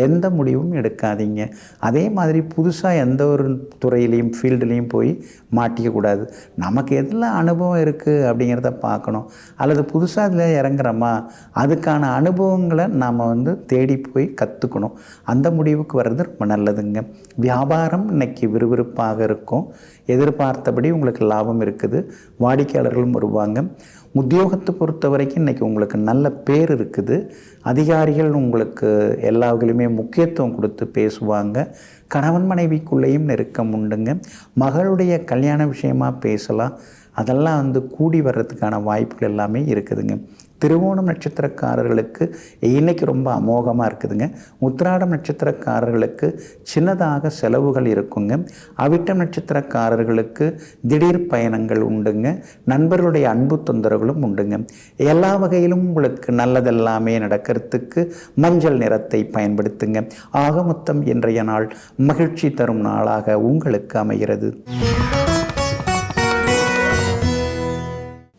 எந்த முடிவும் எடுக்காதீங்க. அதே மாதிரி புதுசாக எந்த ஒரு துறையிலையும் ஃபீல்டுலேயும் போய் மாட்டிக்கக்கூடாது. நமக்கு எதில் அனுபவம் இருக்குது அப்படிங்கிறத பார்க்கணும். அல்லது புதுசாக அதில் இறங்குறோமா, அதுக்கான அனுபவங்களை நாம் தேடி போய் கற்றுக்கணும். அந்த முடிவுக்கு வர்றது ரொம்ப நல்லதுங்க. வியாபாரம் இன்னைக்கு விறுவிறுப்பாக இருக்கும். எதிர்பார்த்தபடி உங்களுக்கு லாபம் இருக்குது. வாடிக்கையாளர்களும் வருவாங்க. உத்தியோகத்தை பொறுத்த வரைக்கும் இன்றைக்கி உங்களுக்கு நல்ல பேர் இருக்குது. அதிகாரிகள் உங்களுக்கு எல்லா வகையிலுமே முக்கியத்துவம் கொடுத்து பேசுவாங்க. கணவன் மனைவிக்குள்ளேயும் நெருக்கம் உண்டுங்க. மகளுடைய கல்யாண விஷயமாக பேசலாம். அதெல்லாம் கூடி வர்றதுக்கான வாய்ப்புகள் எல்லாமே இருக்குதுங்க. திருவோணம் நட்சத்திரக்காரர்களுக்கு இன்றைக்கி ரொம்ப அமோகமாக இருக்குதுங்க. உத்திராடம் நட்சத்திரக்காரர்களுக்கு சின்னதாக செலவுகள் இருக்குங்க. அவிட்டம் நட்சத்திரக்காரர்களுக்கு திடீர் பயணங்கள் உண்டுங்க. நண்பர்களுடைய அன்பு தொந்தரவுகளும் உண்டுங்க. எல்லா வகையிலும் உங்களுக்கு நல்லதெல்லாமே நடக்கிறதுக்கு மஞ்சள் நிறத்தை பயன்படுத்துங்க. ஆக மொத்தம் இன்றைய நாள் மகிழ்ச்சி தரும் நாளாக உங்களுக்கு அமைகிறது.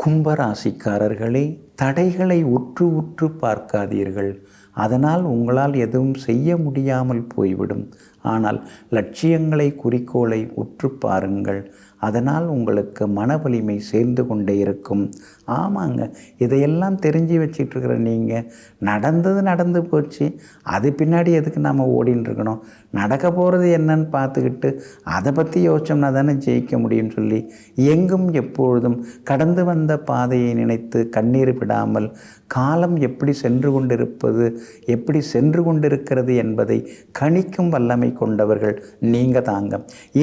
கும்பராசிக்காரர்களே, தடைகளை உற்று உற்று பார்க்காதீர்கள். அதனால் உங்களால் எதுவும் செய்ய முடியாமல் போய்விடும். ஆனால் லட்சியங்களை, குறிக்கோளை உற்று பாருங்கள். அதனால் உங்களுக்கு மன வலிமை சேர்ந்து கொண்டே இருக்கும். ஆமாங்க, இதையெல்லாம் தெரிஞ்சு வச்சுட்டு இருக்கிற நீங்கள் நடந்தது நடந்து போச்சு, அது பின்னாடி எதுக்கு நாம் ஓடின்னு இருக்கணும்? நடக்க போகிறது என்னன்னு பார்த்துக்கிட்டு அதை பற்றி யோசிச்சோம்னா தானே ஜெயிக்க முடியும்னு சொல்லி எங்கும் எப்பொழுதும் கடந்து வந்த பாதையை நினைத்து கண்ணீர் விடாமல் காலம் எப்படி சென்று கொண்டிருப்பது, எப்படி சென்று கொண்டிருக்கிறது என்பதை கணிக்கும் வல்லமை கொண்டவர்கள் நீங்கள் தாங்க.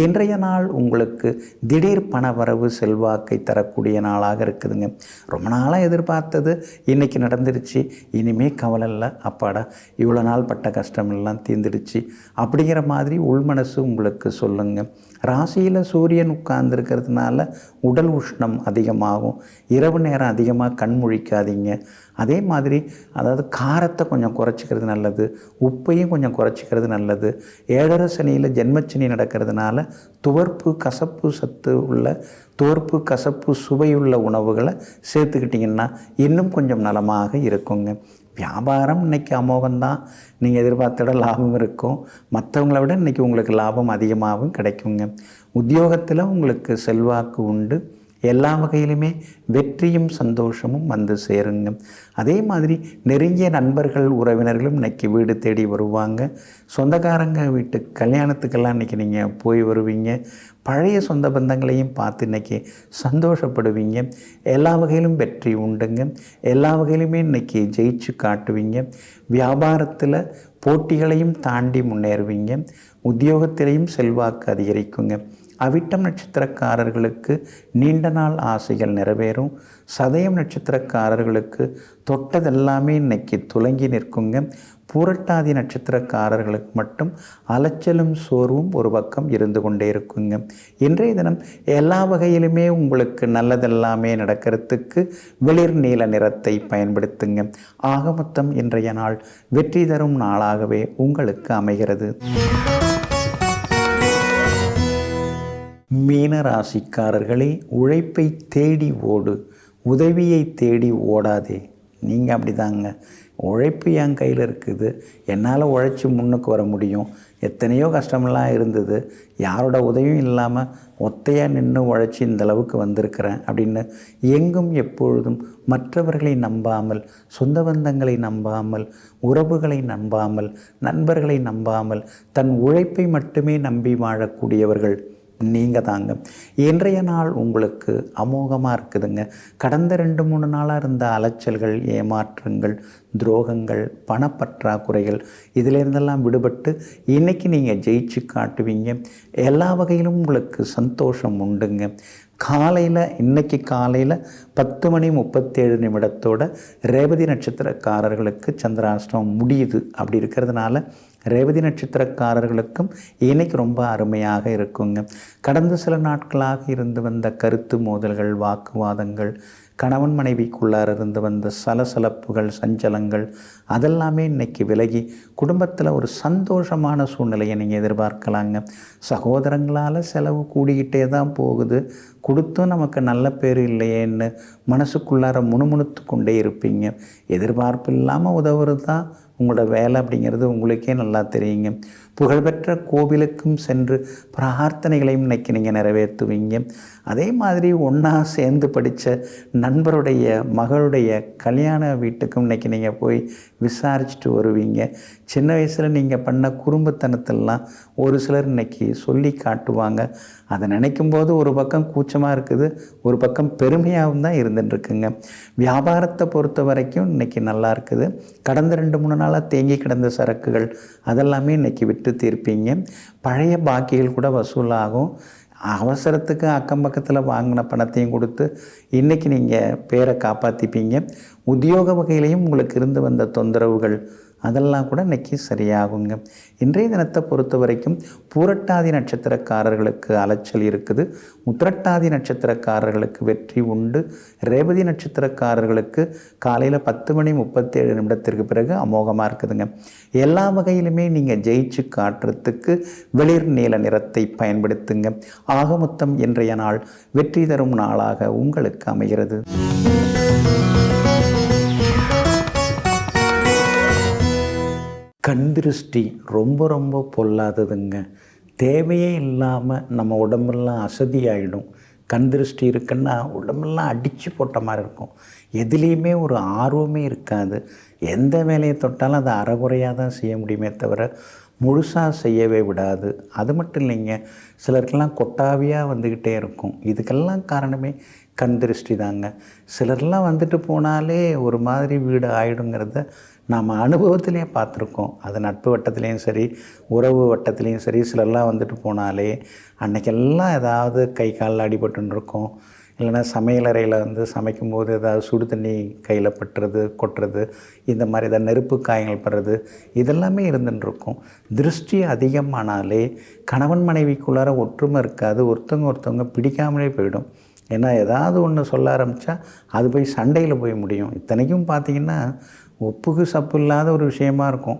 இன்றைய நாள் உங்களுக்கு திடீர் பணவரவு, செல்வாக்கை தரக்கூடிய நாளாக இருக்குதுங்க. ரொம்ப நாளாக எதிர்பார்த்தது இன்றைக்கி நடந்துருச்சு. இனிமே கவலை இல்லை, அப்பாடா இவ்வளோ நாள் பட்ட கஷ்டம் எல்லாம் தீர்ந்துடுச்சு அப்படிங்கிற மாதிரி உள்மனசு உங்களுக்கு சொல்லுங்க. ராசியில் சூரியன் உட்கார்ந்துருக்கிறதுனால உடல் உஷ்ணம் அதிகமாகும். இரவு நேரம் அதிகமாக கண் முழிக்காதீங்க. அதே மாதிரி அதாவது காரத்தை கொஞ்சம் குறைச்சிக்கிறது நல்லது. உப்பையும் கொஞ்சம் குறைச்சிக்கிறது நல்லது. 7.5 சனியில் ஜென்மச்சனி நடக்கிறதுனால துவர்ப்பு, கசப்பு சத்து உள்ள துவர்ப்பு, கசப்பு சுவையுள்ள உணவுகளை சேர்த்துக்கிட்டிங்கன்னா இன்னும் கொஞ்சம் நலமாக இருக்குங்க. வியாபாரம் இன்றைக்கி அமோகம்தான். நீங்கள் எதிர்பார்த்தோட லாபம் இருக்கும். மற்றவங்கள விட இன்றைக்கி உங்களுக்கு லாபம் அதிகமாகவும் கிடைக்குங்க. உத்தியோகத்தில் உங்களுக்கு செல்வாக்கு உண்டு. எல்லா வகையிலுமே வெற்றியும் சந்தோஷமும் வந்து சேருங்க. அதே மாதிரி நெருங்கிய நண்பர்கள் உறவினர்களும் இன்றைக்கி வீடு தேடி வருவாங்க. சொந்தக்காரங்க வீட்டு கல்யாணத்துக்கெல்லாம் இன்றைக்கி நீங்கள் போய் வருவீங்க. பழைய சொந்த பந்தங்களையும் பார்த்து இன்றைக்கி சந்தோஷப்படுவீங்க. எல்லா வகையிலும் வெற்றி உண்டுங்க. எல்லா வகையிலுமே இன்றைக்கி ஜெயிச்சு காட்டுவீங்க. வியாபாரத்தில் போட்டிகளையும் தாண்டி முன்னேறுவீங்க. உத்தியோகத்திலையும் செல்வாக்கு அதிகரிக்குங்க. அவிட்டம் நட்சத்திரக்காரர்களுக்கு நீண்ட நாள் ஆசைகள் நிறைவேறும். சதயம் நட்சத்திரக்காரர்களுக்கு தொட்டதெல்லாமே இன்னைக்கு துலங்கி நிற்குங்க. பூரட்டாதி நட்சத்திரக்காரர்களுக்கு மட்டும் அலைச்சலும் சோர்வும் ஒரு பக்கம் இருந்து கொண்டே இருக்குங்க. இன்றைய தினம் எல்லா வகையிலுமே உங்களுக்கு நல்லதெல்லாமே நடக்கிறதுக்கு வெளிர் நீல நிறத்தை பயன்படுத்துங்க. ஆக மொத்தம் இன்றைய நாள் வெற்றி தரும் நாளாகவே உங்களுக்கு அமைகிறது. மீன ராசிக்காரர்களே, உழைப்பை தேடி ஓடு, உதவியை தேடி ஓடாதே. நீங்கள் அப்படி தாங்க. உழைப்பு என் கையில் இருக்குது, என்னால் உழைச்சி முன்னுக்கு வர முடியும். எத்தனையோ கஷ்டமெல்லாம் இருந்தது, யாரோட உதவியும் இல்லாமல் ஒத்தையாக நின்று உழைச்சி இந்த அளவுக்கு வந்திருக்கிறேன் அப்படின்னு எங்கும் எப்பொழுதும் மற்றவர்களை நம்பாமல், சொந்த பந்தங்களை நம்பாமல், உறவுகளை நம்பாமல், நண்பர்களை நம்பாமல் தன் உழைப்பை மட்டுமே நம்பி வாழக்கூடியவர்கள் நீங்கள் தாங்க. இன்றைய நாள் உங்களுக்கு அமோகமாக இருக்குதுங்க. கடந்த 2-3 நாளாக இருந்த அலைச்சல்கள், ஏமாற்றங்கள், துரோகங்கள், பணப்பற்றாக்குறைகள் இதிலிருந்தெல்லாம் விடுபட்டு இன்றைக்கி நீங்கள் ஜெயிச்சு காட்டுவீங்க. எல்லா வகையிலும் உங்களுக்கு சந்தோஷம் உண்டுங்க. இன்றைக்கி காலையில் 10:37 ரேவதி நட்சத்திரக்காரர்களுக்கு சந்திராஷ்டமம் முடியுது. அப்படி இருக்கிறதுனால ரேவதி நட்சத்திரக்காரர்களுக்கும் இன்றைக்கி ரொம்ப அருமையாக இருக்குங்க. கடந்த சில நாட்களாக இருந்து வந்த கருத்து மோதல்கள், வாக்குவாதங்கள், கணவன் மனைவிக்குள்ளார இருந்து வந்த சலசலப்புகள், சஞ்சலங்கள் அதெல்லாமே இன்றைக்கி விலகி குடும்பத்தில் ஒரு சந்தோஷமான சூழ்நிலையை நீங்கள் எதிர்பார்க்கலாங்க. சகோதரங்களால் செலவு கூடிக்கிட்டே தான் போகுது, கொடுத்தும் நமக்கு நல்ல பேர் இல்லையேன்னு மனசுக்குள்ளார முணுமுணுத்து கொண்டே இருப்பீங்க. எதிர்பார்ப்பு இல்லாமல் உதவுறது தான் உங்களோட வேலை அப்படிங்கிறது உங்களுக்கே நல்லா தெரியுங்க. புகழ்பெற்ற கோவிலுக்கும் சென்று பிரார்த்தனைகளையும் இன்றைக்கி நீங்கள் நிறைவேற்றுவீங்க. அதே மாதிரி ஒன்றா சேர்ந்து படித்த நண்பருடைய மகளுடைய கல்யாண வீட்டுக்கும் இன்றைக்கி நீங்கள் போய் விசாரிச்சுட்டு வருவீங்க. சின்ன வயசில் நீங்கள் பண்ண குறும்புத்தனத்தெல்லாம் ஒரு சிலர் இன்றைக்கி சொல்லி காட்டுவாங்க. அதை நினைக்கும் போது ஒரு பக்கம் கூச்சமாக இருக்குது, ஒரு பக்கம் பெருமையாகவும் தான் இருந்துட்டுருக்குங்க. வியாபாரத்தை பொறுத்த வரைக்கும் இன்றைக்கி நல்லா இருக்குது. கடந்த 2-3 நாளாக தேங்கி கிடந்த சரக்குகள் அதெல்லாமே இன்றைக்கி விட்டு தீர்ப்பீங்க. பழைய பாக்கிகள் கூட வசூலாகும். அவசரத்துக்கு அக்கம் பக்கத்தில் வாங்கின பணத்தையும் கொடுத்து இன்றைக்கி நீங்கள் பேரை காப்பாற்றிப்பீங்க. உத்தியோக வகையிலையும் உங்களுக்கு இருந்து வந்த தொந்தரவுகள் அதெல்லாம் கூட இன்றைக்கி சரியாகுங்க. இன்றைய தினத்தை பொறுத்த வரைக்கும் பூரட்டாதி நட்சத்திரக்காரர்களுக்கு அலைச்சல் இருக்குது. உத்திரட்டாதி நட்சத்திரக்காரர்களுக்கு வெற்றி உண்டு. ரேவதி நட்சத்திரக்காரர்களுக்கு காலையில் 10:37 பிறகு அமோகமாக இருக்குதுங்க. எல்லா வகையிலுமே நீங்கள் ஜெயிச்சு காட்டுறதுக்கு வெளிர் நீல நிறத்தை பயன்படுத்துங்க. ஆக மொத்தம் இன்றைய நாள் வெற்றி தரும் நாளாக உங்களுக்கு அமைகிறது. கண் திருஷ்டி ரொம்ப ரொம்ப பொல்லாததுங்க. தேவையே இல்லாமல் நம்ம உடம்பெல்லாம் அசதியாகிடும். கண் திருஷ்டி இருக்குன்னா உடம்பெல்லாம் அடித்து போட்ட மாதிரி இருக்கும். எதுலேயுமே ஒரு ஆர்வமே இருக்காது. எந்த வேலையை தொட்டாலும் அதை அறகுறையாக தான் செய்ய முடியுமே தவிர முழுசாக செய்யவே விடாது. அது மட்டும் இல்லைங்க, சிலருக்கெல்லாம் கொட்டாவியாக வந்துக்கிட்டே இருக்கும். இதுக்கெல்லாம் காரணமே கண் திருஷ்டி தாங்க. சிலர்லாம் வந்துட்டு போனாலே ஒரு மாதிரி வீடு ஆகிடுங்கிறத நாம் அனுபவத்திலே பார்த்துருக்கோம். அது நட்பு வட்டத்துலேயும் சரி, உறவு வட்டத்துலேயும் சரி, சிலர்லாம் வந்துட்டு போனாலே அன்றைக்கெல்லாம் ஏதாவது கை காலில் அடிபட்டுன்னு இருக்கும். இல்லைன்னா சமையலறையில் சமைக்கும்போது ஏதாவது சுடு தண்ணி கையில் பட்டுறது, கொட்டுறது, இந்த மாதிரி ஏதாவது நெருப்பு காயங்கள் படுறது இதெல்லாமே இருந்துட்டுருக்கும். திருஷ்டி அதிகமானாலே கணவன் மனைவிக்குள்ளார ஒற்றுமை இருக்காது. ஒருத்தவங்க பிடிக்காமலே போயிடும். ஏன்னா ஏதாவது ஒன்று சொல்ல ஆரம்பித்தா அது போய் சண்டையில் போய் முடியும். இத்தனைக்கும் பார்த்திங்கன்னா ஒப்புக்கு சப்பு இல்லாத ஒரு விஷயமா இருக்கும்.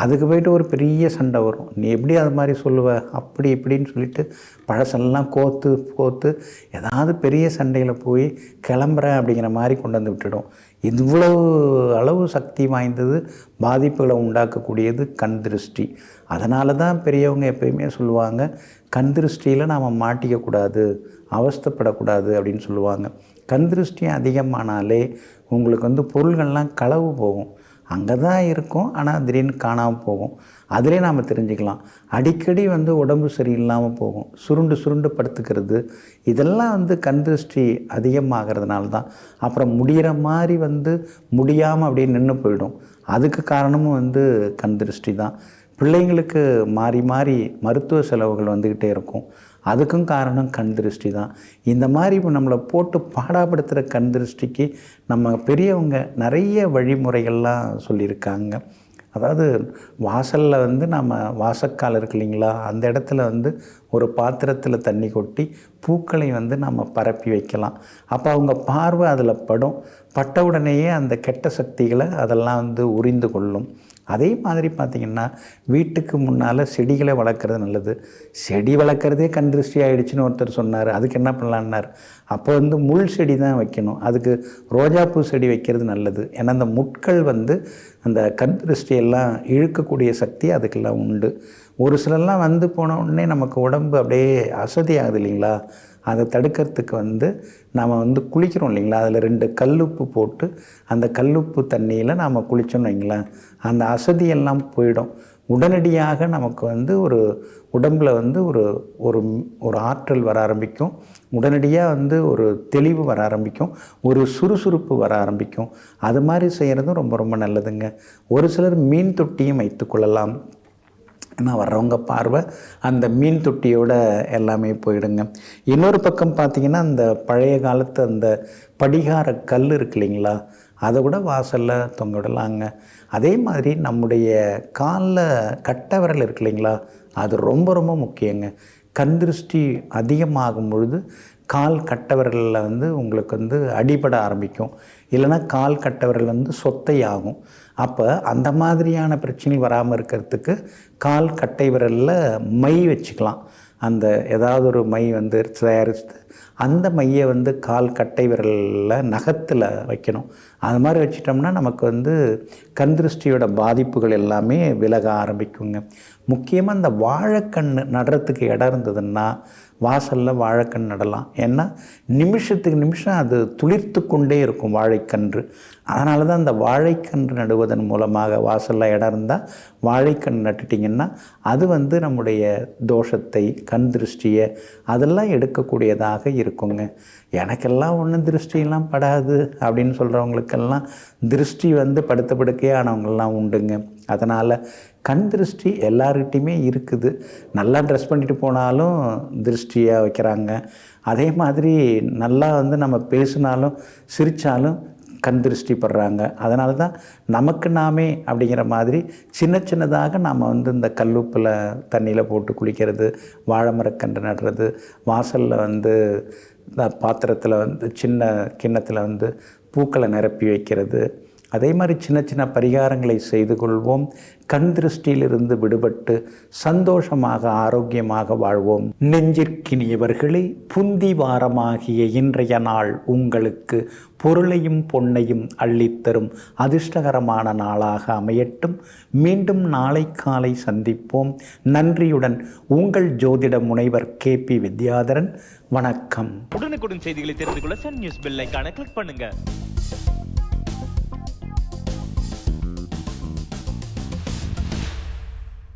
அதுக்கு போய்ட்டு ஒரு பெரிய சண்டை வரும். நீ எப்படி அது மாதிரி சொல்லுவ, அப்படி இப்படின்னு சொல்லிட்டு பழசெல்லாம் கோத்து ஏதாவது பெரிய சண்டையில் போய் கிளம்புறேன் அப்படிங்கிற மாதிரி கொண்டு வந்து விட்டுடும். இவ்வளவு அளவு சக்தி வாய்ந்தது, பாதிப்புகளை உண்டாக்கக்கூடியது கண் திருஷ்டி. அதனால தான் பெரியவங்க எப்பயுமே சொல்லுவாங்க, கண் திருஷ்டியில் நாம் மாட்டிக்கக்கூடாது, அவஸ்தைப்படக்கூடாது அப்படின்னு சொல்லுவாங்க. கண் திருஷ்டி அதிகமானாலே உங்களுக்கு வந்து பொருள்கள்லாம் களவு போகும். அங்கே தான் இருக்கும், ஆனால் திடீர்னு காணாமல் போகும். அதிலே நாம் தெரிஞ்சுக்கலாம். அடிக்கடி வந்து உடம்பு சரியில்லாமல் போகும், சுருண்டு சுருண்டு படுத்துக்கிறது, இதெல்லாம் வந்து கண் திருஷ்டி அதிகமாகிறதுனால தான். அப்புறம் முடிகிற மாதிரி வந்து முடியாமல் அப்படியே நின்று போயிடும். அதுக்கு காரணமும் வந்து கண் திருஷ்டி தான். பிள்ளைங்களுக்கு மாறி மாறி மருத்துவ செலவுகள் வந்துக்கிட்டே இருக்கும், அதுக்கும் காரணம் கண் திருஷ்டி தான். இந்த மாதிரி இப்போ நம்மளை போட்டு பாடாப்படுத்துகிற கண் திருஷ்டிக்கு நம்ம பெரியவங்க நிறைய வழிமுறைகள்லாம் சொல்லியிருக்காங்க. அதாவது வாசலில் வந்து நம்ம வாசக்கால் இருக்கு இல்லைங்களா, அந்த இடத்துல வந்து ஒரு பாத்திரத்தில் தண்ணி கொட்டி பூக்களை வந்து நம்ம பரப்பி வைக்கலாம். அப்போ அவங்க பார்வை அதில் படும், பட்ட உடனேயே அந்த கெட்ட சக்திகளை அதெல்லாம் வந்து உறிந்து கொள்ளும். அதே மாதிரி பார்த்திங்கன்னா வீட்டுக்கு முன்னால் செடிகளை வளர்க்குறது நல்லது. செடி வளர்க்குறதே கண் திருஷ்டி ஆகிடுச்சின்னு ஒருத்தர் சொன்னார். அதுக்கு என்ன பண்ணலான்னார். அப்போ வந்து முள் செடி தான் வைக்கணும், அதுக்கு ரோஜாப்பூ செடி வைக்கிறது நல்லது. ஏன்னா அந்த முட்கள் வந்து அந்த கண் திருஷ்டியெல்லாம் இழுக்கக்கூடிய சக்தி அதுக்கெல்லாம் உண்டு. ஒரு சிலர்லாம் வந்து போன உடனே நமக்கு உடம்பு அப்படியே அசதி ஆகுது இல்லைங்களா, அதை தடுக்கிறதுக்கு வந்து நாம் வந்து குளிக்கிறோம் இல்லைங்களா, அதில் 2 கல்லுப்பு போட்டு அந்த கல்லுப்பு தண்ணியில் நாம் குளித்தோம்னு வைங்களேன், அந்த அசதியெல்லாம் போயிடும். உடனடியாக நமக்கு வந்து ஒரு உடம்பில் வந்து ஒரு ஒரு ஒரு ஆற்றல் வர ஆரம்பிக்கும், உடனடியாக வந்து ஒரு தெளிவு வர ஆரம்பிக்கும், ஒரு சுறுசுறுப்பு வர ஆரம்பிக்கும். அது மாதிரி செய்கிறதும் ரொம்ப ரொம்ப நல்லதுங்க. ஒரு சிலர் மீன் தொட்டியும் வைத்துக்கொள்ளலாம். ஏன்னா வர்றவங்க பார்வை அந்த மீன் தொட்டியோட எல்லாமே போயிடுங்க. இன்னொரு பக்கம் பார்த்திங்கன்னா அந்த பழைய காலத்து அந்த படிகார கல் இருக்கு இல்லைங்களா, அதை கூட வாசலில் தொங்க விடலாங்க. அதே மாதிரி நம்முடைய காலில் கட்டை விரல் இருக்கு இல்லைங்களா, அது ரொம்ப ரொம்ப முக்கியங்க. கண் திருஷ்டி அதிகமாகும் பொழுது கால் கட்டை விரலில் வந்து உங்களுக்கு வந்து அடிபட ஆரம்பிக்கும், இல்லைன்னா கால் கட்டை விரல் வந்து சொத்தையாகும். அப்போ அந்த மாதிரியான பிரச்சனைகள் வராமல் இருக்கிறதுக்கு கால் கட்டை விரலில் மை வச்சுக்கலாம். அந்த ஏதாவது ஒரு மை வந்து தயாரித்து அந்த மையை வந்து கால் கட்டை விரலில் நகத்தில் வைக்கணும். அது மாதிரி வச்சிட்டோம்னா நமக்கு வந்து கண் திருஷ்டியோட பாதிப்புகள் எல்லாமே விலக ஆரம்பிக்குங்க. முக்கியமாக இந்த வாழைக்கன்று நடுறதுக்கு இடம் இருந்ததுன்னா வாசலில் வாழைக்கன்று நடலாம். ஏன்னா நிமிஷத்துக்கு நிமிஷம் அது துளிர்த்து கொண்டே இருக்கும் வாழைக்கன்று. அதனால தான் அந்த வாழைக்கன்று நடுவதன் மூலமாக வாசலில் இடம் இருந்தால் வாழைக்கன்று நட்டுட்டிங்கன்னா அது வந்து நம்முடைய தோஷத்தை கண் திருஷ்டியை அதெல்லாம் எடுக்கக்கூடியதாக இருக்குங்க. எனக்கெல்லாம் ஒன்றும் திருஷ்டியெல்லாம் படாது அப்படின்னு சொல்கிறவங்களுக்கெல்லாம் திருஷ்டி வந்து படுத்த படுக்கையானவங்கெல்லாம் உண்டுங்க. அதனால் கண் திருஷ்டி எல்லார்கிட்டையுமே இருக்குது. நல்லா ட்ரெஸ் பண்ணிட்டு போனாலும் திருஷ்டியாக வைக்கிறாங்க. அதே மாதிரி நல்லா வந்து நம்ம பேசினாலும் சிரித்தாலும் கண் திருஷ்டி படுறாங்க. அதனால தான் நமக்கு நாமே அப்படிங்கிற மாதிரி சின்ன சின்னதாக நாம் வந்து இந்த கல்லுப்பில் தண்ணியில் போட்டு குளிக்கிறது, வாழை மரக்கன்று நடுறது, வாசலில் வந்து பாத்திரத்தில் வந்து சின்ன கிண்ணத்தில் வந்து பூக்களை நிரப்பி வைக்கிறது, அதே மாதிரி சின்ன சின்ன பரிகாரங்களை செய்து கொள்வோம். கண் திருஷ்டியிலிருந்து விடுபட்டு சந்தோஷமாக ஆரோக்கியமாக வாழ்வோம். நெஞ்சிற்கினியவர்களே, புந்தி வாரமாகிய இன்றைய நாள் உங்களுக்கு பொருளையும் பொன்னையும் அள்ளித்தரும் அதிர்ஷ்டகரமான நாளாக அமையட்டும். மீண்டும் நாளை காலை சந்திப்போம். நன்றியுடன் உங்கள் ஜோதிட முனைவர் KP வித்யாதரன். வணக்கம். உடனுக்குடன் செய்திகளை தெரிந்து கொள்ள சன் நியூஸ் பெல் ஐகானை கிளிக் பண்ணுங்க.